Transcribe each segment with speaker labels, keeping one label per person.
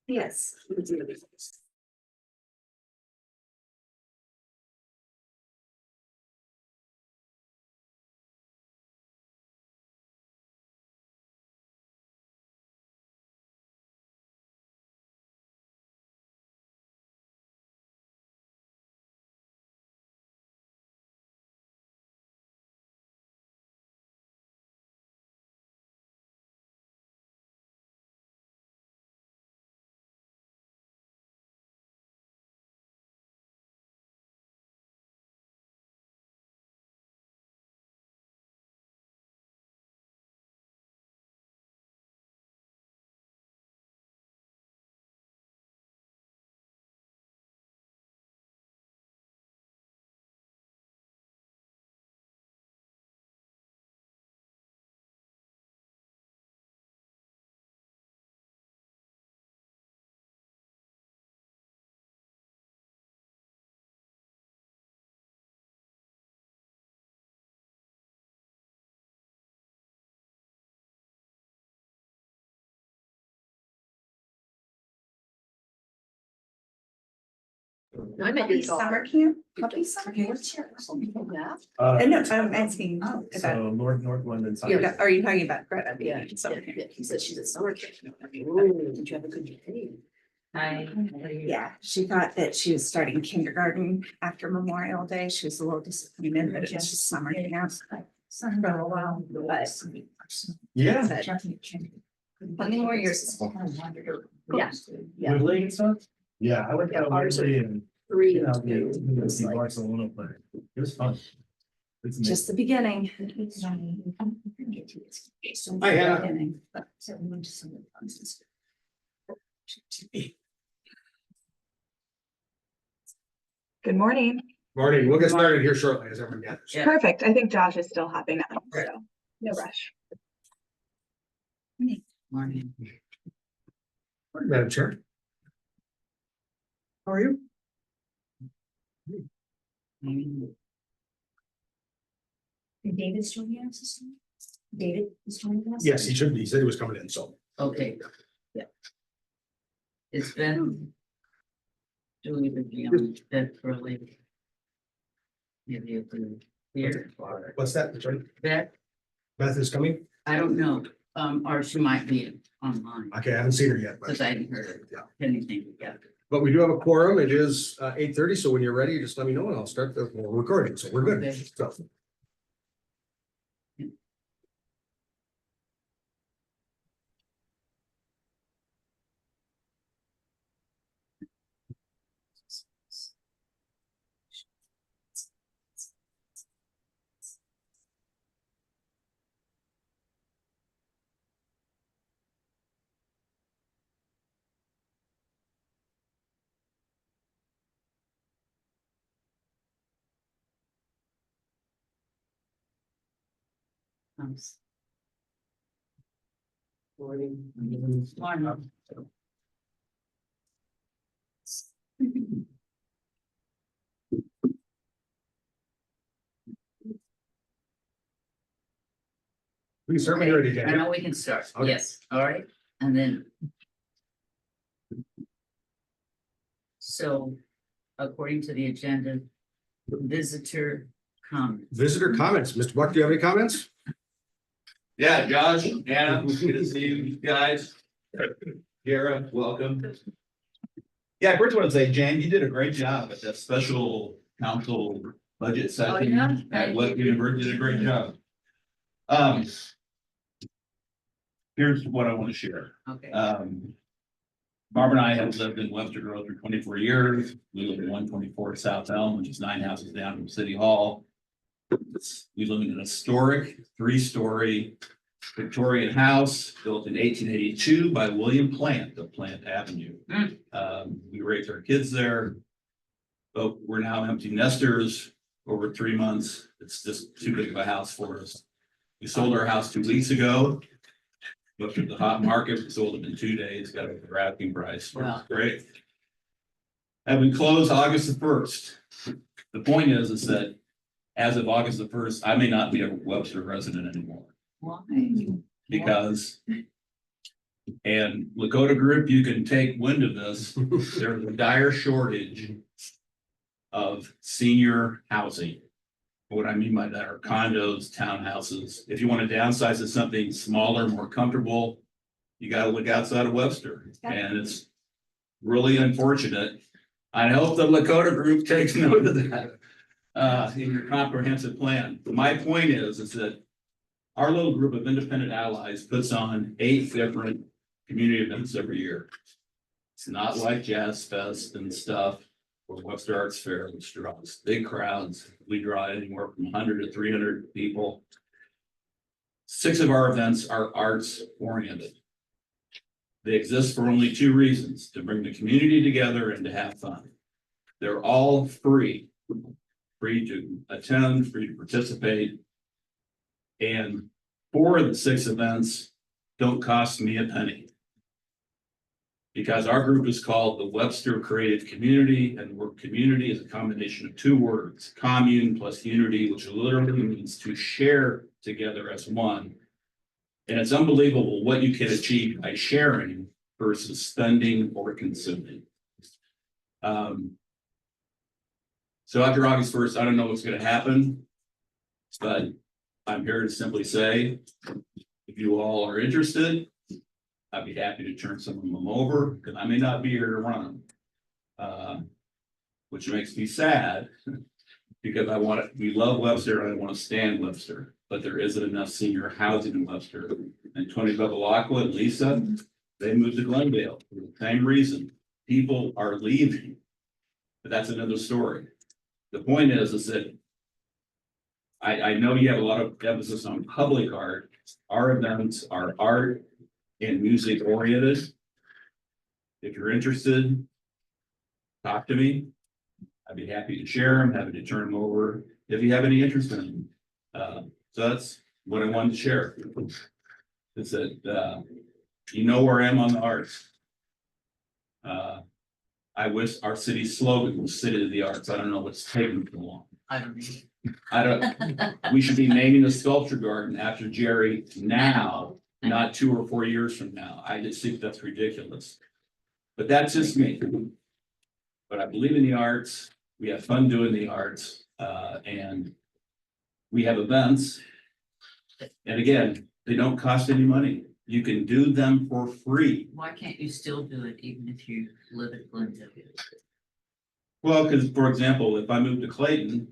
Speaker 1: Yes.
Speaker 2: I'm at
Speaker 1: Puppy summer camp? Puppy summer camp?
Speaker 2: Yeah.
Speaker 1: No, I'm asking about,
Speaker 3: So North London.
Speaker 1: are you talking about Greta?
Speaker 2: Yeah,
Speaker 1: Summer camp?
Speaker 2: he said she's at summer camp. Ooh, did you have a good day? Hi.
Speaker 1: Yeah, she thought that she was starting kindergarten after Memorial Day. She was a little disappointed that it's just summer camp. For a while, but
Speaker 3: Yeah.
Speaker 1: how many more years?
Speaker 2: Yeah. Yeah.
Speaker 3: Whittling and stuff? Yeah, I went
Speaker 2: Yeah,
Speaker 3: down
Speaker 2: ours are
Speaker 3: Whittling and.
Speaker 2: 3
Speaker 3: Yeah,
Speaker 2: and 2.
Speaker 3: to
Speaker 2: It's
Speaker 3: see
Speaker 2: like-
Speaker 3: Barcelona play. It was fun. It's
Speaker 1: Just the beginning.
Speaker 3: Hi, Hannah.
Speaker 1: Beginning.
Speaker 4: Good morning.
Speaker 5: Morning, we'll get started here shortly as everyone gathers.
Speaker 2: Yeah.
Speaker 4: Perfect. I think Josh is still hopping up, so no rush.
Speaker 2: Morning.
Speaker 5: Morning, Madam Chair. How are you?
Speaker 6: David's joining us. this morning? David is joining us?
Speaker 5: Yes, he should be. He said he was coming in, so.
Speaker 2: Okay. Yeah. It's been. Doing the beyond that really. Maybe if we here or
Speaker 5: What's that? That's right.
Speaker 2: that,
Speaker 5: Beth is coming?
Speaker 2: I don't know, or she might be online,
Speaker 5: Okay, I haven't seen her yet,
Speaker 2: because
Speaker 5: but,
Speaker 2: I hadn't heard
Speaker 5: Yeah.
Speaker 2: anything yet.
Speaker 5: but we do have a quorum. It is 8:30, so when you're ready, just let me know and I'll start the recording. So we're good.
Speaker 2: Okay.
Speaker 5: So,
Speaker 2: Morning.
Speaker 5: we can start when you're ready,
Speaker 2: I
Speaker 5: Daniel.
Speaker 2: know we can start,
Speaker 5: Okay.
Speaker 2: yes, all right, and then. So, according to the agenda, visitor comment.
Speaker 5: Visitor comments. Mr. Buck, do you have any comments?
Speaker 7: Yeah, Josh, Anna, good to see you guys. Kara, welcome. Yeah, I first want to say, Jan, you did a great job at that special council budget session
Speaker 2: yeah?
Speaker 7: at West University. Did a great job. Here's what I want to share.
Speaker 2: Okay,
Speaker 7: Barbara and I have lived in Webster Grove for 24 years. We live in 124 South Elm, which is 9 houses down from City Hall. We live in an historic 3-story Victorian house built in 1882 by William Plant of Plant Avenue. We raised our kids there, but we're now empty nesters over 3 months. It's just too big of a house for us. We sold our house 2 weeks ago. Looked at the hot market, we sold it in 2 days, got a asking price.
Speaker 2: Wow.
Speaker 7: Great. And we closed August the 1st. The point is that as of August the 1st, I may not be a Webster resident anymore
Speaker 2: why?
Speaker 7: because And Lakota Group, you can take wind of this. There's a dire shortage of senior housing. What I mean by that are condos, townhouses. If you want to downsize to something smaller, more comfortable, you gotta look outside of Webster, and it's really unfortunate. I hope the Lakota Group takes note of that in your comprehensive plan. My point is that our little group of independent allies puts on 8 different community events every year. It's not like Jazz Fest and stuff or Webster Arts Fair, which draws big crowds. We draw anywhere from 100 to 300 people. 6 of our events are arts oriented. They exist for only 2 reasons: to bring the community together and to have fun. They're all free to attend, free to participate. And 4 of the 6 events don't cost me a penny. Because our group is called the Webster Creative Community, and the word community is a combination of 2 words, commune plus unity, which literally means to share together as one. And it's unbelievable what you can achieve by sharing versus spending or consuming. So after August 1st, I don't know what's going to happen, but I'm here to simply say, if you all are interested, I'd be happy to turn some of them over, because I may not be here to run them. Which makes me sad, because we love Webster, and I want to stand Webster, but there isn't enough senior housing in Webster. And Tony Bevilacqua and Lisa, they moved to Glendale for the same reason. People are leaving, but that's another story. The point is that I know you have a lot of emphasis on public art. Our events are art and music oriented. If you're interested, talk to me. I'd be happy to share them, happy to turn them over if you have any interest in them. So that's what I wanted to share. Is that you know where I am on the arts. I wish our city's slogan was City of the Arts. I don't know what's taking so long.
Speaker 2: I don't know.
Speaker 7: We should be naming the sculpture garden after Jerry now, not 2 or 4 years from now. I just think that's ridiculous. But that's just me. But I believe in the arts. We have fun doing the arts, and we have events. And again, they don't cost any money. You can do them for free.
Speaker 2: Why can't you still do it even if you live at Glendale?
Speaker 7: Well, because for example, if I move to Clayton,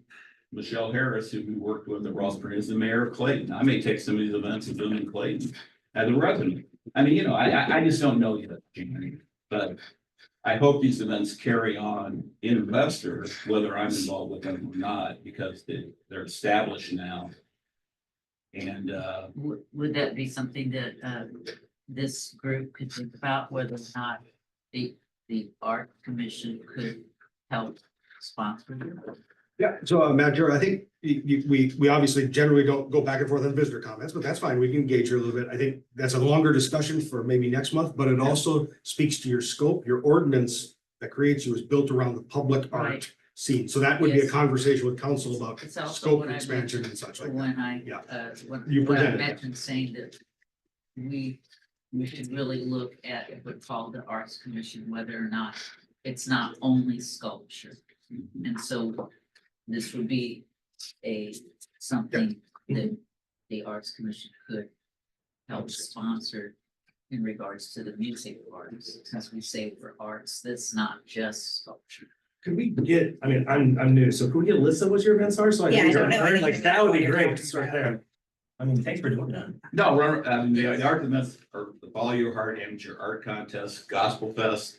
Speaker 7: Michelle Harris, who we worked with at Ross Spring, is the mayor of Clayton. I may take some of these events and do them in Clayton as a resident. I mean, I just don't know yet, Jamie, but I hope these events carry on in Webster, whether I'm involved with them or not, because they're established now. And
Speaker 2: Would that be something that this group could think about, whether or not the art commission could help sponsor you?
Speaker 5: Yeah, so Madam, I think we obviously generally don't go back and forth on visitor comments, but that's fine. We can engage here a little bit. I think that's a longer discussion for maybe next month, but it also speaks to your scope. Your ordinance that creates you is built around the public art
Speaker 2: Right.
Speaker 5: scene. So that would be a
Speaker 2: Yes.
Speaker 5: conversation with council about
Speaker 2: It's also
Speaker 5: scope
Speaker 2: what I
Speaker 5: expansion
Speaker 2: mentioned
Speaker 5: and such like that.
Speaker 2: when I,
Speaker 5: Yeah.
Speaker 2: when
Speaker 5: You
Speaker 2: when I
Speaker 5: presented that.
Speaker 2: mentioned saying that we should really look at what's called the Arts Commission, whether or not it's not only sculpture. And so this would be something that the Arts Commission could help sponsor in regards to the music arts, since we say for arts, that's not just sculpture.
Speaker 3: Could we get, I mean, I'm new, so could we get a list of what your events are? So
Speaker 1: Yeah, I
Speaker 3: can
Speaker 1: don't know
Speaker 3: like,
Speaker 1: anything
Speaker 3: that would be
Speaker 1: about what
Speaker 3: great,
Speaker 1: you're
Speaker 3: just right
Speaker 1: talking
Speaker 3: there. I mean, thanks for doing that.
Speaker 7: no, the art events are the Follow Your Heart Amateur Art Contest, Gospel Fest,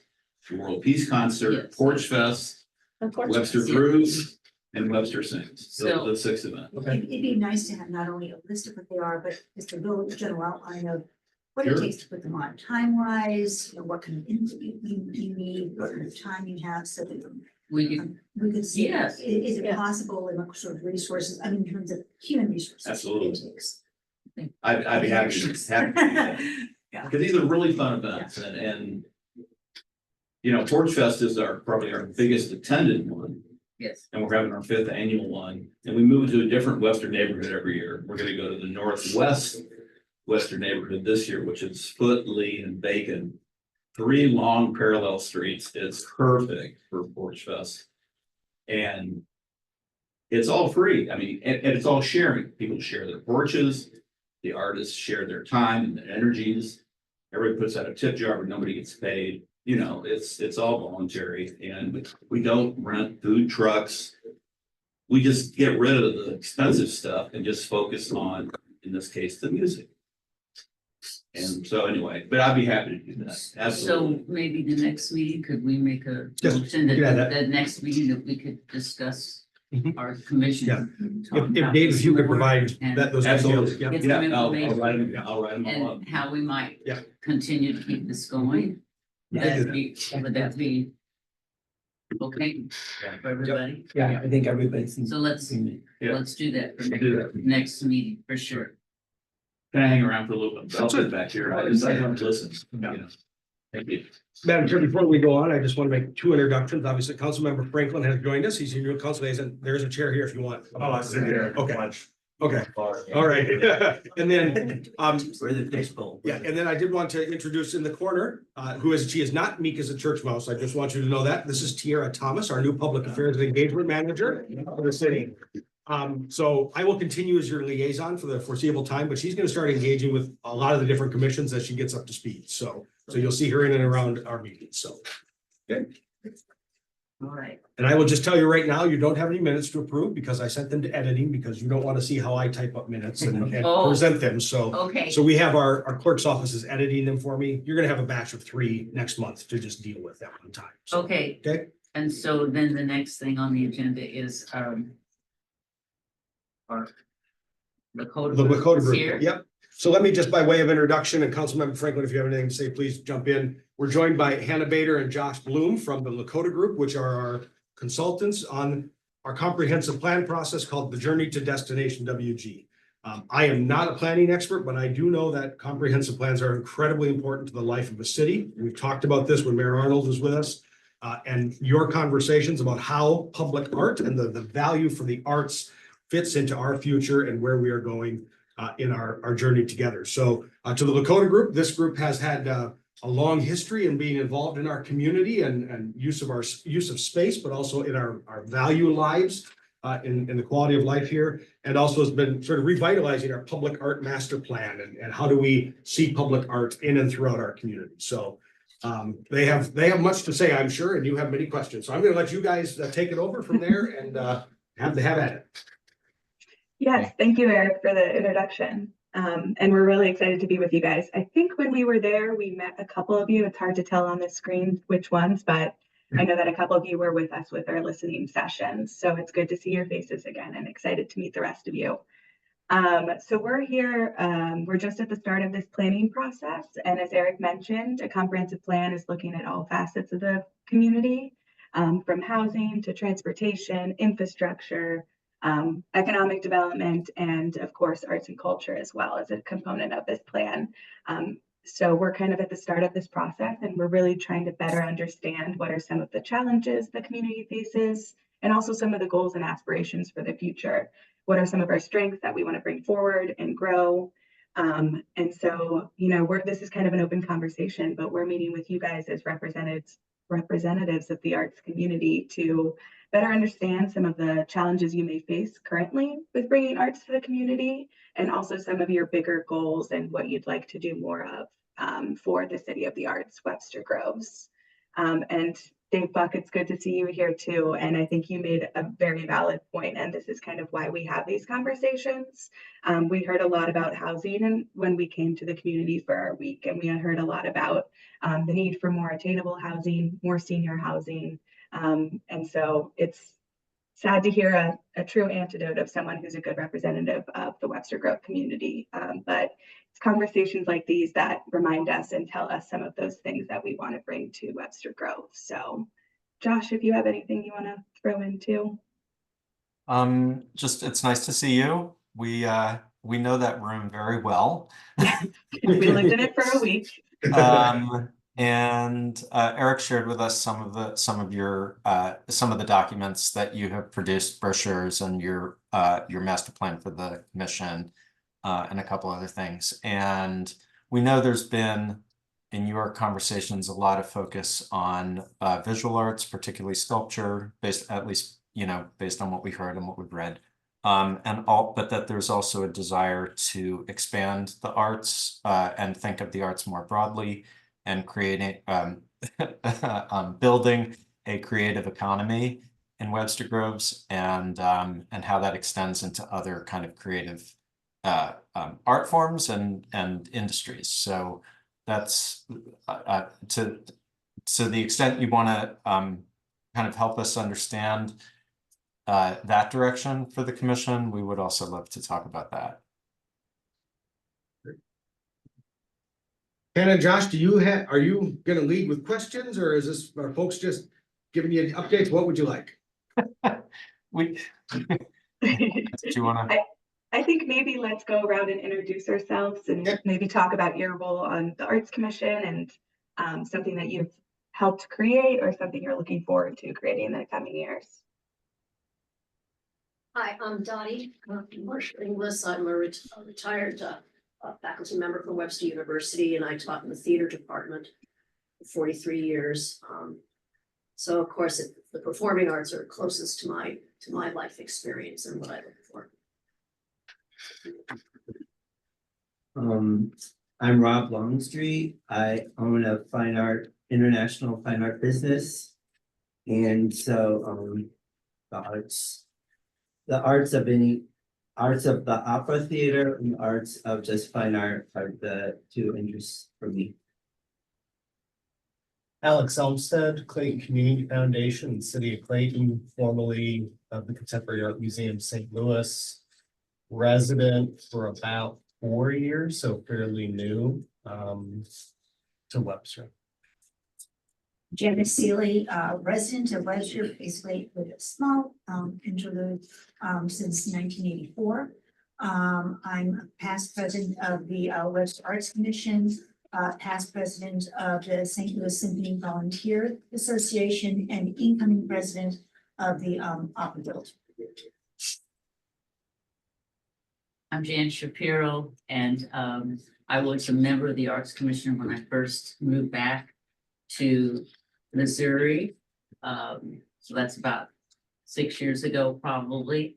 Speaker 7: World Peace Concert,
Speaker 2: Yes.
Speaker 7: Porch Fest,
Speaker 4: Of course.
Speaker 7: Webster Grooves, and Webster Sings.
Speaker 2: So-
Speaker 7: Those are the 6 events.
Speaker 3: Okay.
Speaker 6: It'd be nice to have not only a list of what they are, but just a little general outline of what it
Speaker 7: Sure.
Speaker 6: takes to put them on time-wise, what kind of input you need, what kind of time you have, so that
Speaker 2: We could,
Speaker 6: we could see,
Speaker 2: Yes.
Speaker 6: is it
Speaker 4: Yeah.
Speaker 6: possible in what sort of resources, I mean, in terms of human resources.
Speaker 7: Absolutely.
Speaker 6: it takes.
Speaker 7: I'd be happy to do that.
Speaker 6: Yeah.
Speaker 7: Because these are really fun events and you know, Porch Fest is probably our biggest attended one.
Speaker 2: yes,
Speaker 7: And we're having our 5th annual one, and we move to a different Western neighborhood every year. We're gonna go to the northwest Western neighborhood this year, which is Foot, Lee, and Bacon. 3 long parallel streets. It's perfect for Porch Fest. And it's all free. I mean, and it's all sharing. People share their porches. The artists share their time and their energies. Everybody puts out a tip jar, but nobody gets paid. You know, it's all voluntary, and we don't rent food trucks. We just get rid of the expensive stuff and just focus on, in this case, the music. And so anyway, but I'd be happy to do that.
Speaker 2: So
Speaker 7: Absolutely.
Speaker 2: maybe the next meeting, could we make a
Speaker 5: Yes,
Speaker 2: motion that
Speaker 5: yeah, that-
Speaker 2: the next meeting that we could discuss
Speaker 5: Mhm.
Speaker 2: our commission?
Speaker 5: Yeah.
Speaker 2: talk
Speaker 5: If
Speaker 2: about
Speaker 5: Dave,
Speaker 2: this
Speaker 5: if you could
Speaker 2: more
Speaker 5: provide
Speaker 2: and-
Speaker 5: that, those
Speaker 7: Absolutely.
Speaker 5: details, yeah.
Speaker 2: Get
Speaker 7: Yeah,
Speaker 2: some
Speaker 7: I'll
Speaker 2: information
Speaker 7: write them all up.
Speaker 2: and how we might
Speaker 5: Yeah.
Speaker 2: continue to keep this going.
Speaker 5: Yeah.
Speaker 2: Would that be okay
Speaker 7: Yeah.
Speaker 2: for everybody?
Speaker 3: Yeah, I think everybody's.
Speaker 2: So let's
Speaker 7: Yeah.
Speaker 2: do that for
Speaker 7: We'll do that.
Speaker 2: next meeting for sure.
Speaker 7: Can I hang around for a little bit? I'll sit back here. I just want to listen.
Speaker 5: Yeah.
Speaker 7: You know. Thank you.
Speaker 5: Madam Chair, before we go on, I just want to make 2 introductions. Obviously, Councilmember Franklin has joined us. He's your new council liaison. There's a chair here if you want.
Speaker 8: Oh, I sit here.
Speaker 5: Okay. Okay, all right. And then,
Speaker 3: Where the baseball.
Speaker 5: yeah, and then I did want to introduce in the corner, she is not meek as a church mouse. I just want you to know that. This is Tiara Thomas, our new public affairs and engagement manager for the city. So I will continue as your liaison for the foreseeable time, but she's gonna start engaging with a lot of the different commissions as she gets up to speed. So you'll see her in and around our meetings, so.
Speaker 2: All right.
Speaker 5: And I will just tell you right now, you don't have any minutes to approve because I sent them to editing because you don't want to see how I type up minutes and
Speaker 2: Oh.
Speaker 5: present them. So
Speaker 2: Okay,
Speaker 5: we have our clerk's office is editing them for me. You're gonna have a batch of 3 next month to just deal with at one time. So,
Speaker 2: okay.
Speaker 5: Okay.
Speaker 2: And so then the next thing on the agenda is, our Lakota.
Speaker 5: The
Speaker 2: group
Speaker 5: Lakota
Speaker 2: is
Speaker 5: group,
Speaker 2: here.
Speaker 5: yep. So let me just by way of introduction, and Councilmember Franklin, if you have anything to say, please jump in. We're joined by Hannah Bader and Josh Bloom from the Lakota Group, which are our consultants on our comprehensive plan process called the Journey to Destination WG. I am not a planning expert, but I do know that comprehensive plans are incredibly important to the life of a city. We've talked about this when Mayor Arnold was with us. And your conversations about how public art and the value for the arts fits into our future and where we are going in our journey together. So to the Lakota Group, this group has had a long history in being involved in our community and use of space, but also in our value lives in the quality of life here, and also has been sort of revitalizing our public art master plan and how do we see public art in and throughout our community. So they have much to say, I'm sure, and you have many questions. So I'm going to let you guys take it over from there and have at it.
Speaker 4: Yes, thank you, Eric, for the introduction. And we're really excited to be with you guys. I think when we were there, we met a couple of you. It's hard to tell on the screen which ones, but I know that a couple of you were with us with our listening sessions. So it's good to see your faces again and excited to meet the rest of you. So we're here, we're just at the start of this planning process. And as Eric mentioned, a comprehensive plan is looking at all facets of the community, from housing to transportation, infrastructure, economic development, and of course, arts and culture as well as a component of this plan. So we're kind of at the start of this process, and we're really trying to better understand what are some of the challenges the community faces, and also some of the goals and aspirations for the future. What are some of our strengths that we want to bring forward and grow? And so, you know, this is kind of an open conversation, but we're meeting with you guys as representatives of the arts community to better understand some of the challenges you may face currently with bringing arts to the community, and also some of your bigger goals and what you'd like to do more of for the City of the Arts, Webster Groves. And Dave Buck, it's good to see you here too. And I think you made a very valid point, and this is kind of why we have these conversations. We heard a lot about housing and when we came to the community for our week, and we had heard a lot about the need for more attainable housing, more senior housing. And so it's sad to hear a true antidote of someone who's a good representative of the Webster Grove community. But it's conversations like these that remind us and tell us some of those things that we want to bring to Webster Grove. So Josh, if you have anything you want to throw in too.
Speaker 9: Just, it's nice to see you. We know that room very well.
Speaker 4: We lived in it for a week.
Speaker 9: And Eric shared with us some of the documents that you have produced, brochures, and your master plan for the commission. and a couple other things. And we know there's been, in your conversations, a lot of focus on visual arts, particularly sculpture, based at least, based on what we heard and what we've read. But that there's also a desire to expand the arts and think of the arts more broadly and creating building a creative economy in Webster Groves and how that extends into other kind of creative art forms and industries. So that's to the extent you want to kind of help us understand that direction for the commission, we would also love to talk about that.
Speaker 5: Hannah and Josh, are you gonna lead with questions, or are folks just giving you updates? What would you like?
Speaker 9: Do you want to?
Speaker 4: I think maybe let's go around and introduce ourselves and
Speaker 5: Okay.
Speaker 4: maybe talk about your role on the Arts Commission and something that you've helped create or something you're looking forward to creating in the coming years.
Speaker 8: Hi, I'm Dottie Marshall Inglis. I'm a retired faculty member from Webster University, and I taught in the theater department for 43 years. So of course, the performing arts are closest to my life experience and what I look for.
Speaker 10: I'm Rob Longstreet. I own a international fine art business. And so the arts of the opera theater and arts of just fine art are the two interests for me.
Speaker 3: Alex Elmstead, Clayton Community Foundation, City of Clayton, formerly of the Contemporary Art Museum, St. Louis. Resident for about 4 years, so fairly new to Webster.
Speaker 6: Jenna Seeley, resident of Webster, basically with a small interlude since 1984. I'm a past president of the Webster Arts Commission, past president of the St. Louis Symphony Volunteer Association, and incoming president of the Opera Guild.
Speaker 2: I'm Jan Shapiro, and I was a member of the Arts Commission when I first moved back to Missouri. So that's about 6 years ago, probably.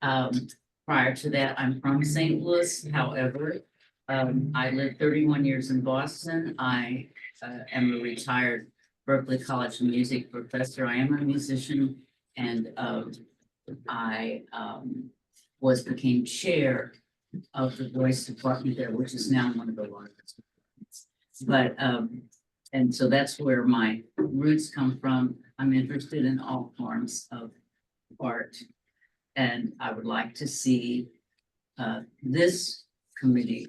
Speaker 2: Prior to that, I'm from St. Louis. However, I lived 31 years in Boston. I am a retired Berklee College of Music professor. I am a musician, and I became chair of the voice department there, which is now one of the largest. But and so that's where my roots come from. I'm interested in all forms of art, and I would like to see this committee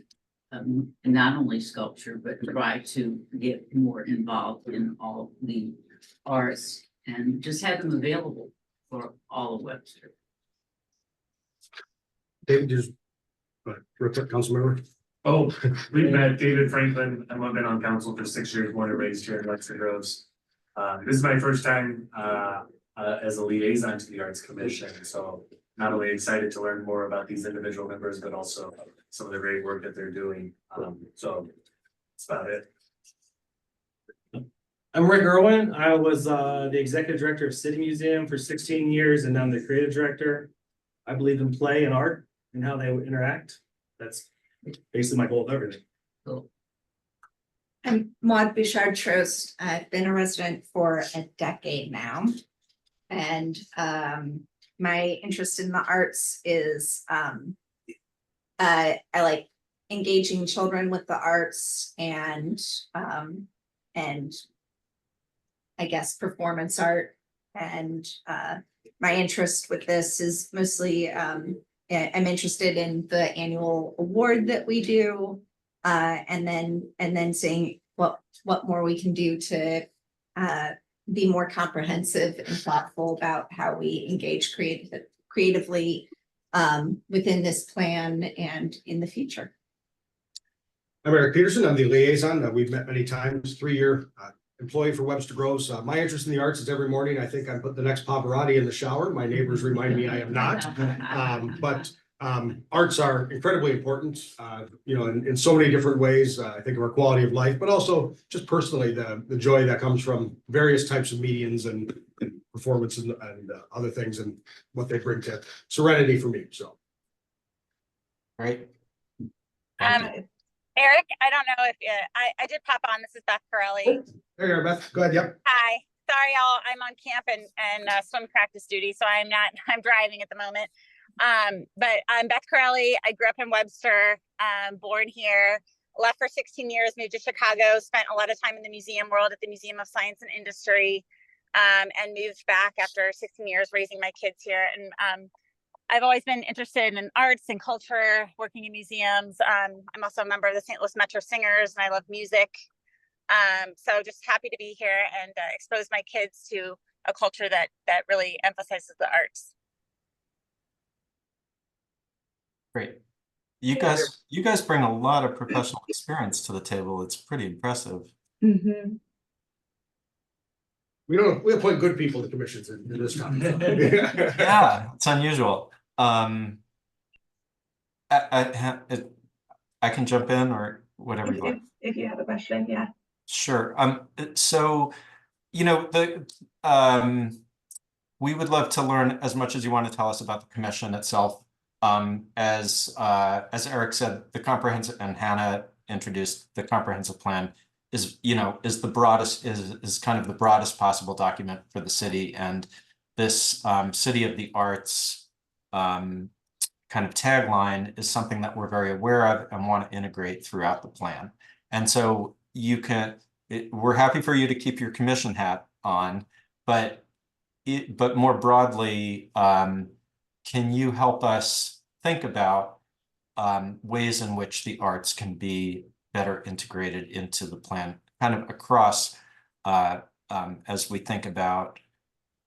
Speaker 2: not only sculpture, but try to get more involved in all the arts and just have them available for all of Webster.
Speaker 5: David, just real quick, council member.
Speaker 11: Oh, we've met David Franklin. I've been on council for 6 years, born and raised here in Webster Groves. This is my first time as a liaison to the Arts Commission. So not only excited to learn more about these individual members, but also some of the great work that they're doing. So that's about it.
Speaker 3: I'm Rick Irwin. I was the executive director of City Museum for 16 years, and now I'm the creative director. I believe in play and art and how they would interact. That's basically my goal of everything.
Speaker 2: Cool.
Speaker 1: I'm Maud Bouchard Trost. I've been a resident for a decade now. And my interest in the arts is I like engaging children with the arts and I guess performance art. And my interest with this is mostly I'm interested in the annual award that we do. And then seeing what more we can do to be more comprehensive and thoughtful about how we engage creatively within this plan and in the future.
Speaker 5: I'm Eric Peterson. I'm the liaison. We've met many times, 3-year employee for Webster Groves. My interest in the arts is every morning. I think I put the next Pavarotti in the shower. My neighbors remind me I am not. But Arts are incredibly important, you know, in so many different ways. I think of our quality of life, but also just personally, the joy that comes from various types of mediums and performance and other things and what they bring to Serenity for me, so.
Speaker 9: Great.
Speaker 12: Eric, I don't know if I did pop on. This is Beth Corelli.
Speaker 5: There you are, Beth. Go ahead, yep.
Speaker 12: Hi. Sorry, y'all. I'm on camp and swim practice duty, so I'm driving at the moment. But I'm Beth Corelli. I grew up in Webster, born here, left for 16 years, moved to Chicago, spent a lot of time in the museum world at the Museum of Science and Industry, and moved back after 16 years raising my kids here. And I've always been interested in arts and culture, working in museums. I'm also a member of the St. Louis Metro Singers, and I love music. So just happy to be here and expose my kids to a culture that really emphasizes the arts.
Speaker 9: Great. You guys bring a lot of professional experience to the table. It's pretty impressive.
Speaker 4: Mhm.
Speaker 5: We appoint good people to commissions in this town.
Speaker 9: Yeah, it's unusual. I can jump in or whatever you like.
Speaker 4: If you have a question, yeah.
Speaker 9: Sure. So, you know, we would love to learn as much as you want to tell us about the commission itself. As Eric said, the comprehensive, and Hannah introduced, the comprehensive plan is the broadest, is kind of the broadest possible document for the city, and this City of the Arts kind of tagline is something that we're very aware of and want to integrate throughout the plan. And so we're happy for you to keep your commission hat on, but more broadly, can you help us think about ways in which the arts can be better integrated into the plan, kind of across, as we think about,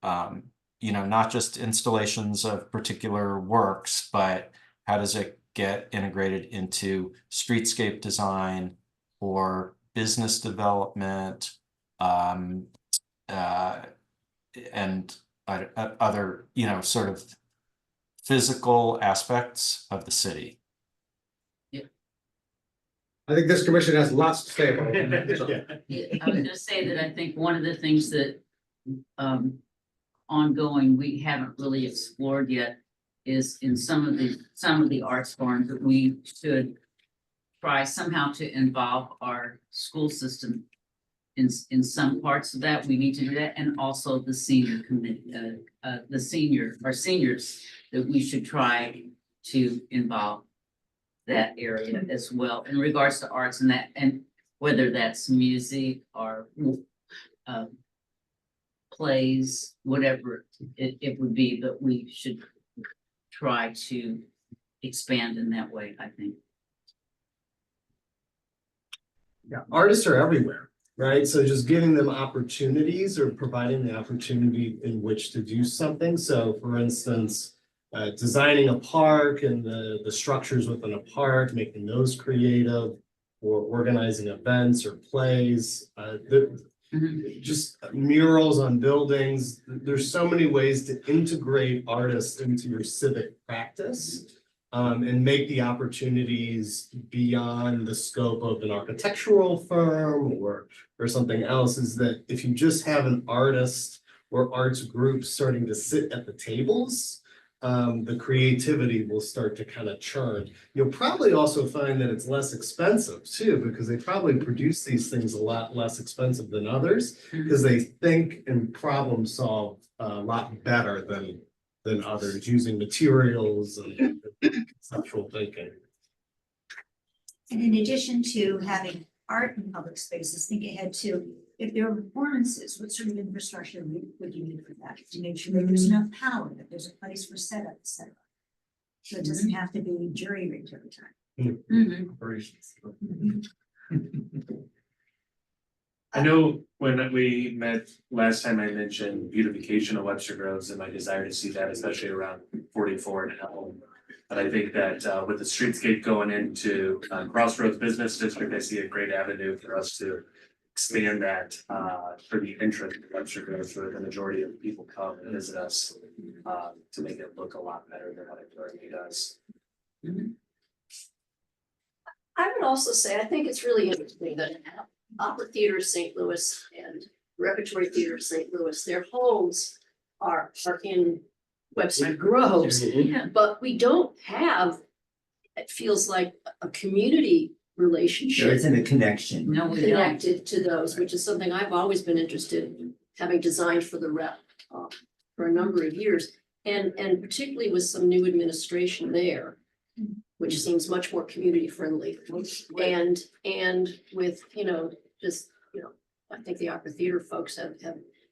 Speaker 9: not just installations of particular works, but how does it get integrated into streetscape design or business development, and other, sort of physical aspects of the city.
Speaker 5: I think this commission has lots to say about it. So.
Speaker 2: Yeah, I was gonna say that I think one of the things that ongoing we haven't really explored yet is in some of the arts forms that we should try somehow to involve our school system in some parts of that. We need to do that, and also the senior committee, our seniors, that we should try to involve that area as well in regards to arts, and whether that's music or plays, whatever it would be, but we should try to expand in that way, I think.
Speaker 3: Yeah, artists are everywhere, right? So just giving them opportunities or providing the opportunity in which to do something. So for instance, designing a park and the structures within a park, making those creative, or organizing events or plays, just murals on buildings. There's so many ways to integrate artists into your civic practice, and make the opportunities beyond the scope of an architectural firm or something else. Is that if you just have an artist or arts group starting to sit at the tables, the creativity will start to kind of churn. You'll probably also find that it's less expensive too, because they probably produce these things a lot less expensive than others, because they think and problem solve a lot better than others, using materials and conceptual thinking.
Speaker 6: And in addition to having art in public spaces, think ahead to, if there are performances, what sort of infrastructure would you need for that? To make sure that there's enough power, that there's a place for setup, et cetera. So it doesn't have to be jury rigged every time.
Speaker 11: I know when we met last time, I mentioned beautification of Webster Groves and my desire to see that, especially around 44 and Elm. But I think that with the streetscape going into Crossroads Business District, I see a great avenue for us to expand that for the interest of Webster Groves, where the majority of people come and visit us, to make it look a lot better than what it already does.
Speaker 8: I would also say, I think it's really interesting that Opera Theater St. Louis and Repertory Theater St. Louis, their homes are in Webster Groves,
Speaker 2: Yeah.
Speaker 8: but we don't have, it feels like a community
Speaker 10: There
Speaker 8: relationship
Speaker 10: isn't a connection.
Speaker 2: No, we don't.
Speaker 8: connected to those, which is something I've always been interested in, having designed for the rep for a number of years, and particularly with some new administration there, which seems much more community friendly. And with, just, I think the Opera Theater folks have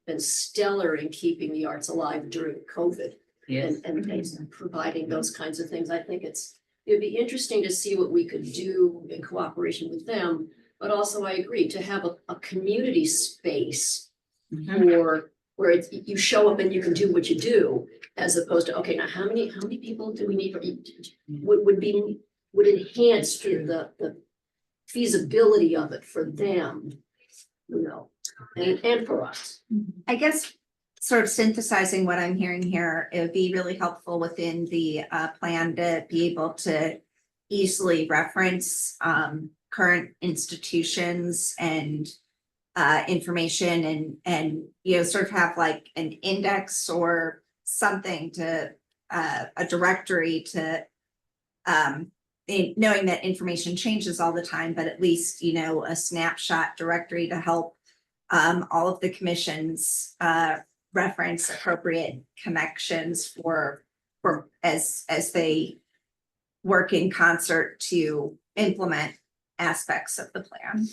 Speaker 8: been stellar in keeping the arts alive during COVID
Speaker 2: Yes.
Speaker 8: and providing those kinds of things. I think it'd be interesting to see what we could do in cooperation with them. But also I agree to have a community space for where you show up and you can do what you do, as opposed to, okay, now how many people do we need for each? Would enhance the feasibility of it for them, and for us.
Speaker 1: I guess sort of synthesizing what I'm hearing here, it would be really helpful within the plan to be able to easily reference current institutions and information and sort of have like an index or something to a directory to knowing that information changes all the time, but at least a snapshot directory to help all of the commissions reference appropriate connections for as they work in concert to implement aspects of the plan.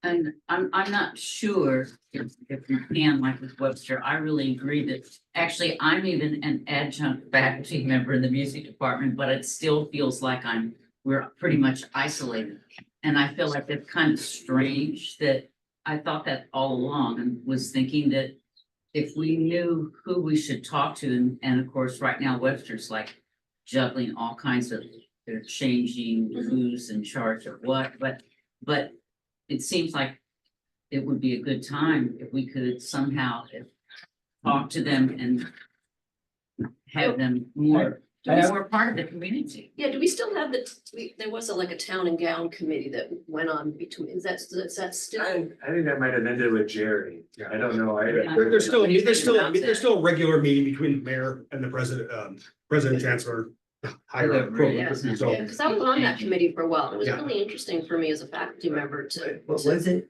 Speaker 2: And I'm not sure if you can, like with Webster, I really agree that actually I'm even an adjunct faculty member in the music department, but it still feels like we're pretty much isolated. And I feel like it's kind of strange that I thought that all along and was thinking that if we knew who we should talk to, and of course, right now Webster's like juggling all kinds of, they're changing who's in charge of what, but it seems like it would be a good time if we could somehow talk to them and have them more part of the community.
Speaker 8: Yeah, do we still have there was like a town and gown committee that went on between, is that still?
Speaker 11: I think that might have ended with Jerry. I don't know.
Speaker 5: There's still a regular meeting between the mayor and the president chancellor. Higher up.
Speaker 2: Yeah.
Speaker 5: So
Speaker 8: Because I was on that committee for a while. It was really interesting for me as a faculty member to.
Speaker 10: What was it?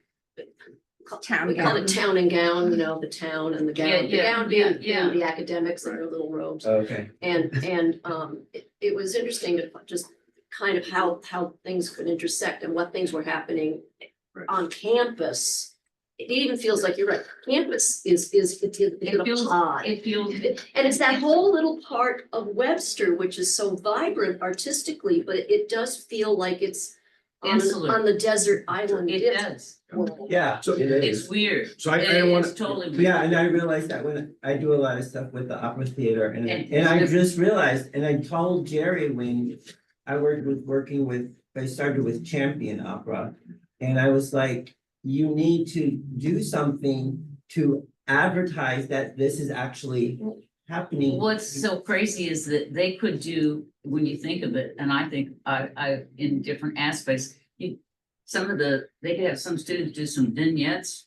Speaker 1: Town
Speaker 8: We call it
Speaker 1: gown.
Speaker 8: town and gown, the town and the gown. The gown being the academics in their little robes.
Speaker 10: Okay.
Speaker 8: And it was interesting to just kind of how things could intersect and what things were happening on campus. It even feels like, you're right, campus is a pod.
Speaker 2: It feels,
Speaker 8: And it's that whole little part of Webster, which is so vibrant artistically, but it does feel like it's on the desert island.
Speaker 2: it does.
Speaker 8: world.
Speaker 10: Yeah,
Speaker 5: So
Speaker 10: it is.
Speaker 2: It's weird.
Speaker 5: So I don't want
Speaker 2: It's totally. weird.
Speaker 10: Yeah, and I realized that when I do a lot of stuff with the Opera Theater and
Speaker 2: And-
Speaker 10: I just realized, and I told Jerry when I I started with Champion Opera. And I was like, you need to do something to advertise that this is actually happening.
Speaker 2: What's so crazy is that they could do, when you think of it, and I think I in different aspects, they could have some students do some vignettes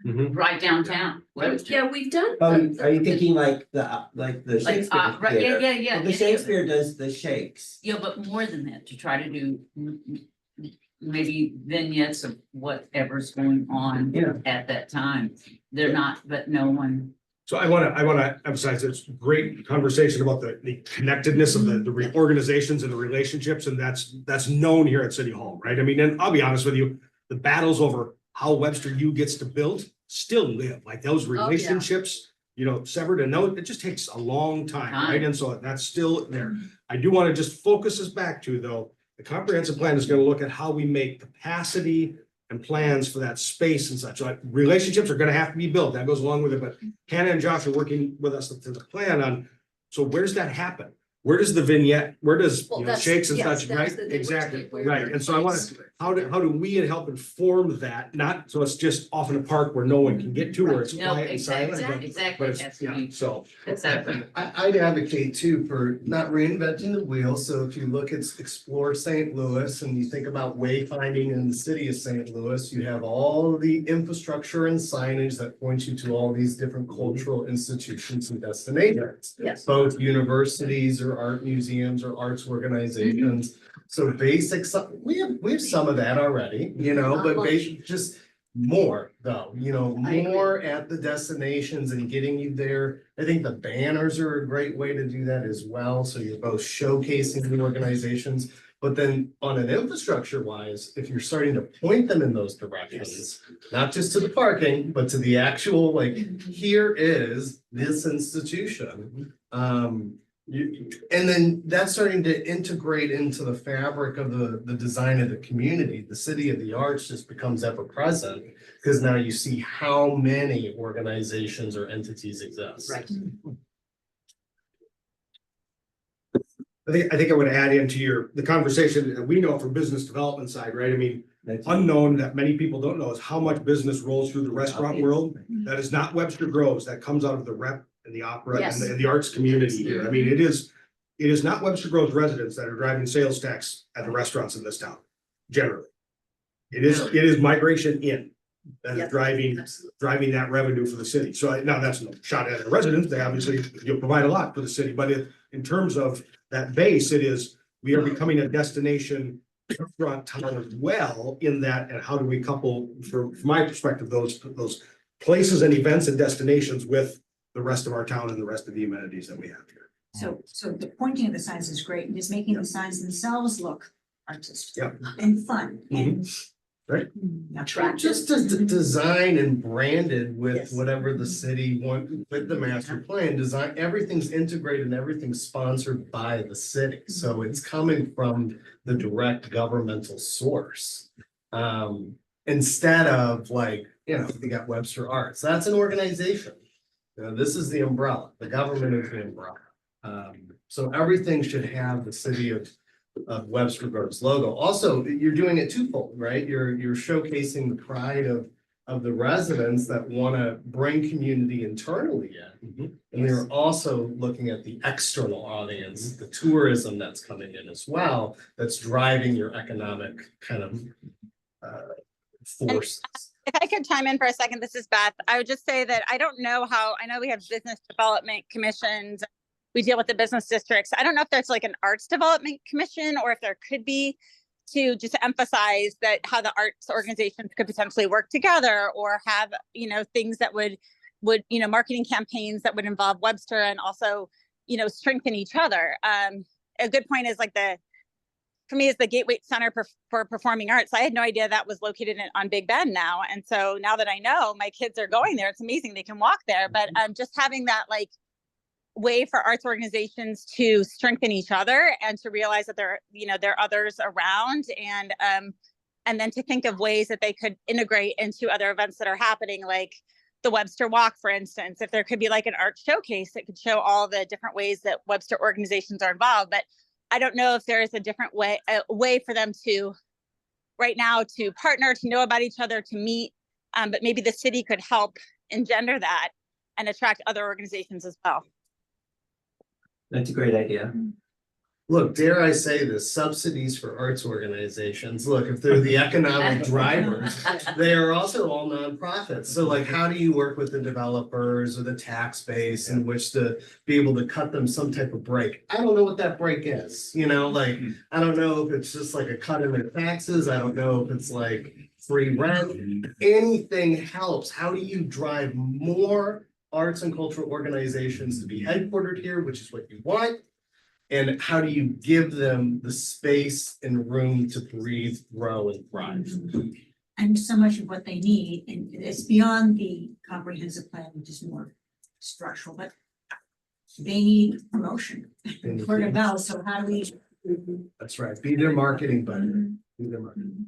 Speaker 2: right downtown. Webster.
Speaker 8: Yeah, we've done.
Speaker 10: Oh, are you thinking like the
Speaker 2: Like,
Speaker 10: Shakespeare
Speaker 2: right,
Speaker 10: Theater?
Speaker 2: yeah.
Speaker 10: Well, the Shakespeare does the shakes.
Speaker 2: Yeah, but more than that, to try to do maybe vignettes of whatever's going on
Speaker 10: Yeah.
Speaker 2: at that time. They're not, but no one.
Speaker 5: So I wanna emphasize it's great conversation about the connectedness of the reorganizations and the relationships, and that's known here at City Hall, right? I mean, and I'll be honest with you, the battles over how Webster U gets to build still live, like those relationships, severed and no, it just takes a long time, right? And so that's still there. I do want to just focus us back to, though, the comprehensive plan is going to look at how we make capacity and plans for that space and such. Like relationships are going to have to be built. That goes along with it. But Hannah and Josh are working with us to the plan on. So where does that happen? where does the vignette, where does,
Speaker 8: Well,
Speaker 5: you know,
Speaker 8: that's-
Speaker 5: shakes and
Speaker 8: yes,
Speaker 5: such,
Speaker 8: that's
Speaker 5: right?
Speaker 8: the thing, where's
Speaker 5: Exactly,
Speaker 8: the- where's
Speaker 5: right,
Speaker 8: the
Speaker 5: and so I want
Speaker 8: place?
Speaker 5: to, how do we help inform that, not so it's just off in a park where no one can get to, where it's
Speaker 2: No,
Speaker 5: quiet and silent,
Speaker 2: exactly, exactly,
Speaker 5: but
Speaker 2: that's
Speaker 5: it's, yeah, so.
Speaker 2: exactly.
Speaker 3: I'd advocate too for not reinventing the wheel, so if you look at Explore St. Louis and you think about wayfinding in the city of St. Louis, you have all the infrastructure and signage that point you to all these different cultural institutions and destinations.
Speaker 8: Yes.
Speaker 3: Both universities or art museums or arts organizations. So basic, we have some of that already, you know,
Speaker 8: Not
Speaker 3: but
Speaker 8: much.
Speaker 3: just more though, you know,
Speaker 8: I agree.
Speaker 3: more at the destinations and getting you there. I think the banners are a great way to do that as well. So you're both showcasing the organizations. But then on an infrastructure wise, if you're starting to point them in those directions, not just to the parking, but to the actual, like, here is this institution. And then that's starting to integrate into the fabric of the design of the community. The city of the arts just becomes ever present because now you see how many organizations or entities exist.
Speaker 8: Right.
Speaker 5: I think I would add into the conversation, that we know from business development side, right? I mean,
Speaker 10: That's-
Speaker 5: unknown that many people don't know is how much business rolls through the restaurant world. That is not Webster Groves, that comes out of the rep and the opera
Speaker 8: Yes.
Speaker 5: and the arts community here. I mean, it is not Webster Groves residents that are driving sales tax at the restaurants in this town, generally. It is migration in that is
Speaker 8: Yep.
Speaker 5: driving
Speaker 8: Absolutely.
Speaker 5: that revenue for the city. So now that's no shot at the residents. They obviously, you'll provide a lot for the city, but in terms of that base, we are becoming a destination restaurant town as well in that, and how do we couple, from my perspective, those places and events and destinations with the rest of our town and the rest of the amenities that we have here.
Speaker 6: So the pointing of the signs is great, and just making the signs themselves look artistic.
Speaker 5: Yeah.
Speaker 6: And fun and.
Speaker 5: Right.
Speaker 8: Attractive.
Speaker 3: Just as design and branded with
Speaker 8: Yes.
Speaker 3: whatever the city with the master plan design, everything's integrated and everything's sponsored by the city. So it's coming from the direct governmental source. Instead of like, you know, you got Webster Arts, that's an organization. You know, this is the umbrella, the government is the umbrella. So everything should have the city of Webster Groves logo. Also, you're doing it twofold, right? You're showcasing the pride of the residents that want to bring community internally in. And they're also looking at the external audience, the tourism that's coming in as well, that's driving your economic kind of forces.
Speaker 12: If I could chime in for a second, this is Beth. I would just say that I don't know I know we have business development commissions. We deal with the business districts. I don't know if there's like an arts development commission or if there could be, to just emphasize that how the arts organizations could potentially work together or have, you know, things that would, you know, marketing campaigns that would involve Webster and also, you know, strengthen each other. A good point is like for me is the Gateway Center for Performing Arts. I had no idea that was located on Big Bend now. And so now that I know, my kids are going there, it's amazing they can walk there, but just having that like way for arts organizations to strengthen each other and to realize that there are others around, and then to think of ways that they could integrate into other events that are happening, like the Webster Walk, for instance. If there could be like an art showcase that could show all the different ways that Webster organizations are involved. But I don't know if there is a way for them to right now to partner, to know about each other, to meet, but maybe the city could help engender that and attract other organizations as well.
Speaker 10: That's a great idea.
Speaker 3: Look, dare I say this, subsidies for arts organizations, look, if they're the economic drivers, they are also all nonprofits. So like, how do you work with the developers or the tax base in which to be able to cut them some type of break? I don't know what that break is, you know, like, I don't know if it's just like a cut in their taxes. I don't know if it's like free rent. Anything helps. How do you drive more arts and cultural organizations to be headquartered here, which is what you want? And how do you give them the space and room to breathe, grow, and thrive?
Speaker 6: And so much of what they need, and it's beyond the comprehensive plan, which is more structural, but they need promotion. Word of mouth, so how do we?
Speaker 3: That's right. Be their marketing buddy. Be their marketing.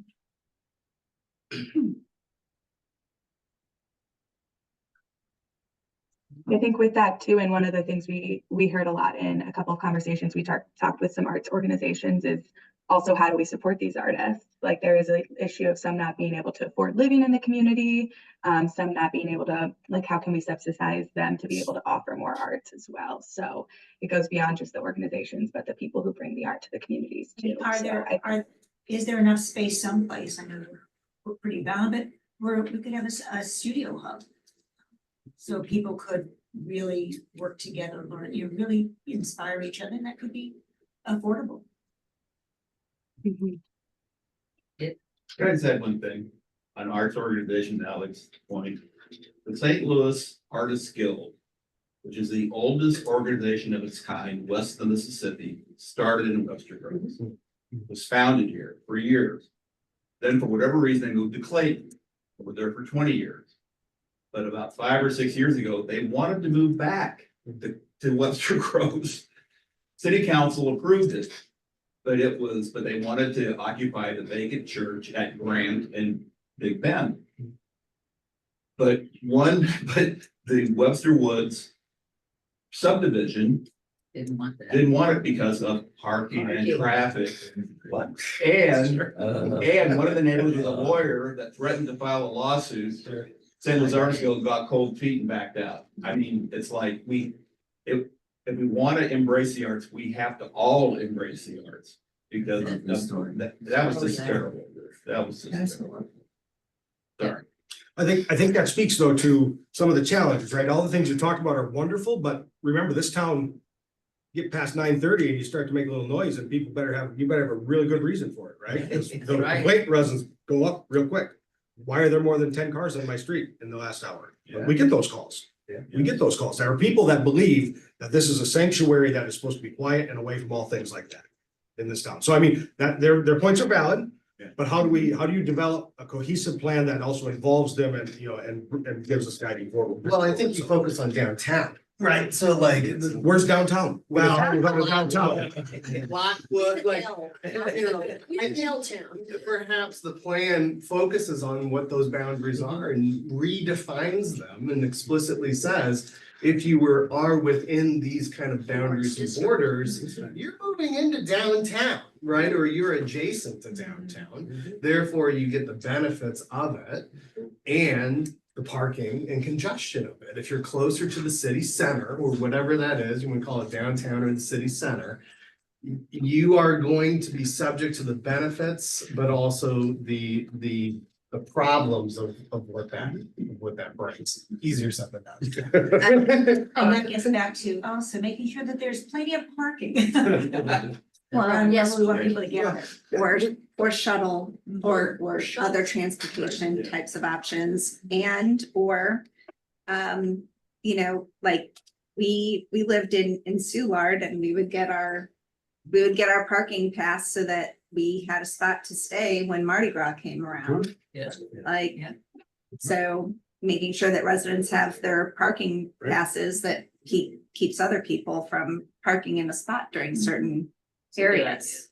Speaker 4: I think with that too, and one of the things we heard a lot in a couple of conversations, we talked with some arts organizations is also how do we support these artists? Like there is an issue of some not being able to afford living in the community, some not being able to, like, how can we subsidize them to be able to offer more arts as well? So it goes beyond just the organizations, but the people who bring the art to the communities too.
Speaker 6: Are
Speaker 4: So
Speaker 6: there, is there enough space someplace? I know we're pretty bound, but where we could have a studio hub. So people could really work together, learn, really inspire each other, and that could be affordable.
Speaker 4: Mhm.
Speaker 7: Can I say one thing on arts organization, Alex point? The St. Louis Artists Guild, which is the oldest organization of its kind west of the Mississippi, started in Webster Groves. Was founded here for years. Then for whatever reason, they moved to Clayton. They were there for 20 years. But about 5 or 6 years ago, they wanted to move back to Webster Groves. City council approved it. But they wanted to occupy the vacant church at Grant and Big Bend. But the Webster Woods subdivision
Speaker 2: Didn't want that.
Speaker 7: didn't want it because of parking and traffic. And one of the neighbors was a lawyer that threatened to file a lawsuit. St. Louis Arts Guild got cold feet and backed out. I mean, it's like if we want to embrace the arts, we have to all embrace the arts. Because that was just terrible. That was just terrible. Sorry.
Speaker 5: I think that speaks though to some of the challenges, right? All the things you talked about are wonderful, but remember this town. Get past 9:30 and you start to make a little noise and people you better have a really good reason for it, right? 'Cause the
Speaker 2: Right.
Speaker 5: complaint residents go up real quick. Why are there more than 10 cars on my street in the last hour? We get those calls. We get those calls. There are people that believe that this is a sanctuary that is supposed to be quiet and away from all things like that in this town. So I mean, that their points are valid.
Speaker 7: Yeah.
Speaker 5: But how do you develop a cohesive plan that also involves them and, and gives us guiding forward?
Speaker 3: Well, I think you focus on downtown, right? So like,
Speaker 5: Where's downtown?
Speaker 3: Well-
Speaker 5: Downtown.
Speaker 3: Lockwood, like,
Speaker 8: Milltown.
Speaker 3: perhaps the plan focuses on what those boundaries are and redefines them and explicitly says, if you are within these kind of boundaries and borders, you're moving into downtown, right? Or you're adjacent to downtown. Therefore, you get the benefits of it and the parking and congestion of it. If you're closer to the city center or whatever that is, you want to call it downtown or the city center, you are going to be subject to the benefits, but also the problems of what that brings. Easier said than done.
Speaker 6: And that gets back to also making sure that there's plenty of parking.
Speaker 1: Well, yes,
Speaker 6: we want people to gather.
Speaker 1: or shuttle or other transportation types of options or like we lived in Soulard and we would get our parking pass so that we had a spot to stay when Mardi Gras came around.
Speaker 2: Yeah.
Speaker 1: Like,
Speaker 2: Yeah.
Speaker 1: so making sure that residents have their parking passes that keeps other people from parking in a spot during certain areas.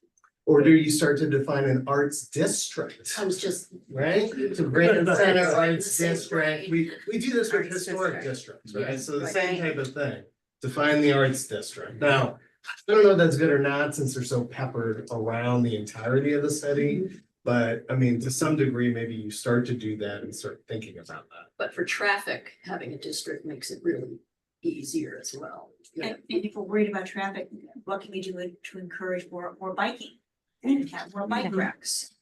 Speaker 3: Or do you start to define an arts district,
Speaker 8: I was just.
Speaker 3: right? So Grand Center Arts
Speaker 8: Same
Speaker 3: District,
Speaker 8: brain.
Speaker 3: we do this with
Speaker 1: Arts
Speaker 3: historic
Speaker 1: district.
Speaker 3: districts, right?
Speaker 2: Yes.
Speaker 3: So the
Speaker 1: Right.
Speaker 3: same type of thing. Define the arts district. Now, I don't know if that's good or not, since they're so peppered around the entirety of the city. But I mean, to some degree, maybe you start to do that and start thinking about that.
Speaker 8: But for traffic, having a district makes it really easier as well.
Speaker 6: And if we're worried about traffic, what can we do to encourage more biking? And have more bike racks?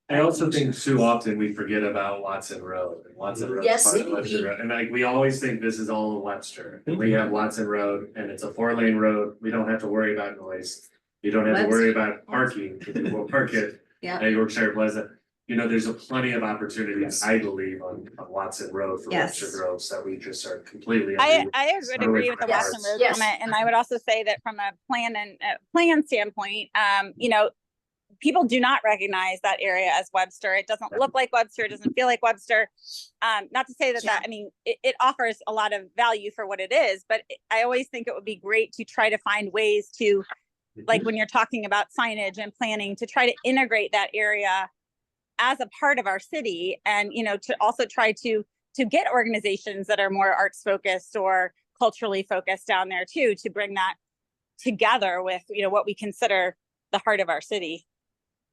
Speaker 11: I also think too often we forget about Watson Road and Watson Road.
Speaker 8: Yes,
Speaker 11: part of Webster
Speaker 8: we-
Speaker 11: Road. And like, we always think this is all in Webster, and we have Watson Road and it's a 4-lane road, we don't have to worry about noise. You don't have to worry about parking, because we'll park it
Speaker 1: Yeah.
Speaker 11: at Yorkshire Plaza. You know, there's a plenty of opportunities, I believe, on Watson Road for
Speaker 1: Yes.
Speaker 11: Webster Groves that we just are completely.
Speaker 12: I would
Speaker 11: Totally
Speaker 12: agree with the
Speaker 11: forgot.
Speaker 12: Watson Road
Speaker 8: Yes.
Speaker 12: comment, and I would also say that from a plan standpoint, people do not recognize that area as Webster. It doesn't look like Webster. It doesn't feel like Webster. Not to say that I mean, it offers a lot of value for what it is, but I always think it would be great to try to find ways to, like when you're talking about signage and planning, to try to integrate that area as a part of our city, and to also try to get organizations that are more arts focused or culturally focused down there too, to bring that together with, what we consider the heart of our city.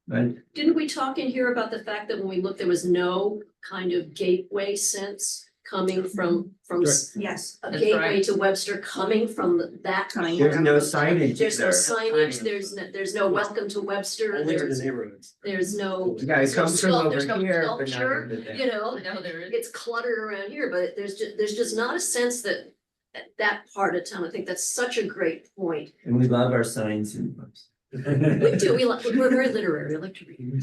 Speaker 10: But
Speaker 8: Didn't we talk in here about the fact that when we looked, there was no kind of gateway sense coming from
Speaker 6: Yes.
Speaker 8: a
Speaker 2: That's
Speaker 8: gateway
Speaker 2: right.
Speaker 8: to Webster coming from that?
Speaker 10: there's no signage
Speaker 8: There's no
Speaker 10: there.
Speaker 8: signage, there's no welcome to Webster,
Speaker 5: Only in the
Speaker 8: there's,
Speaker 5: neighborhoods.
Speaker 8: there's no.
Speaker 10: Yeah, it
Speaker 8: there's no
Speaker 10: comes from
Speaker 8: sculpt-
Speaker 10: over
Speaker 8: there's no
Speaker 10: here, but not
Speaker 8: sculpture,
Speaker 10: over there.
Speaker 8: You know,
Speaker 2: No, there is.
Speaker 8: it's cluttered around here, but there's just not a sense that that part of town, I think that's such a great point.
Speaker 10: And we love our signs and books.
Speaker 8: We do, we're very literary, I like to read.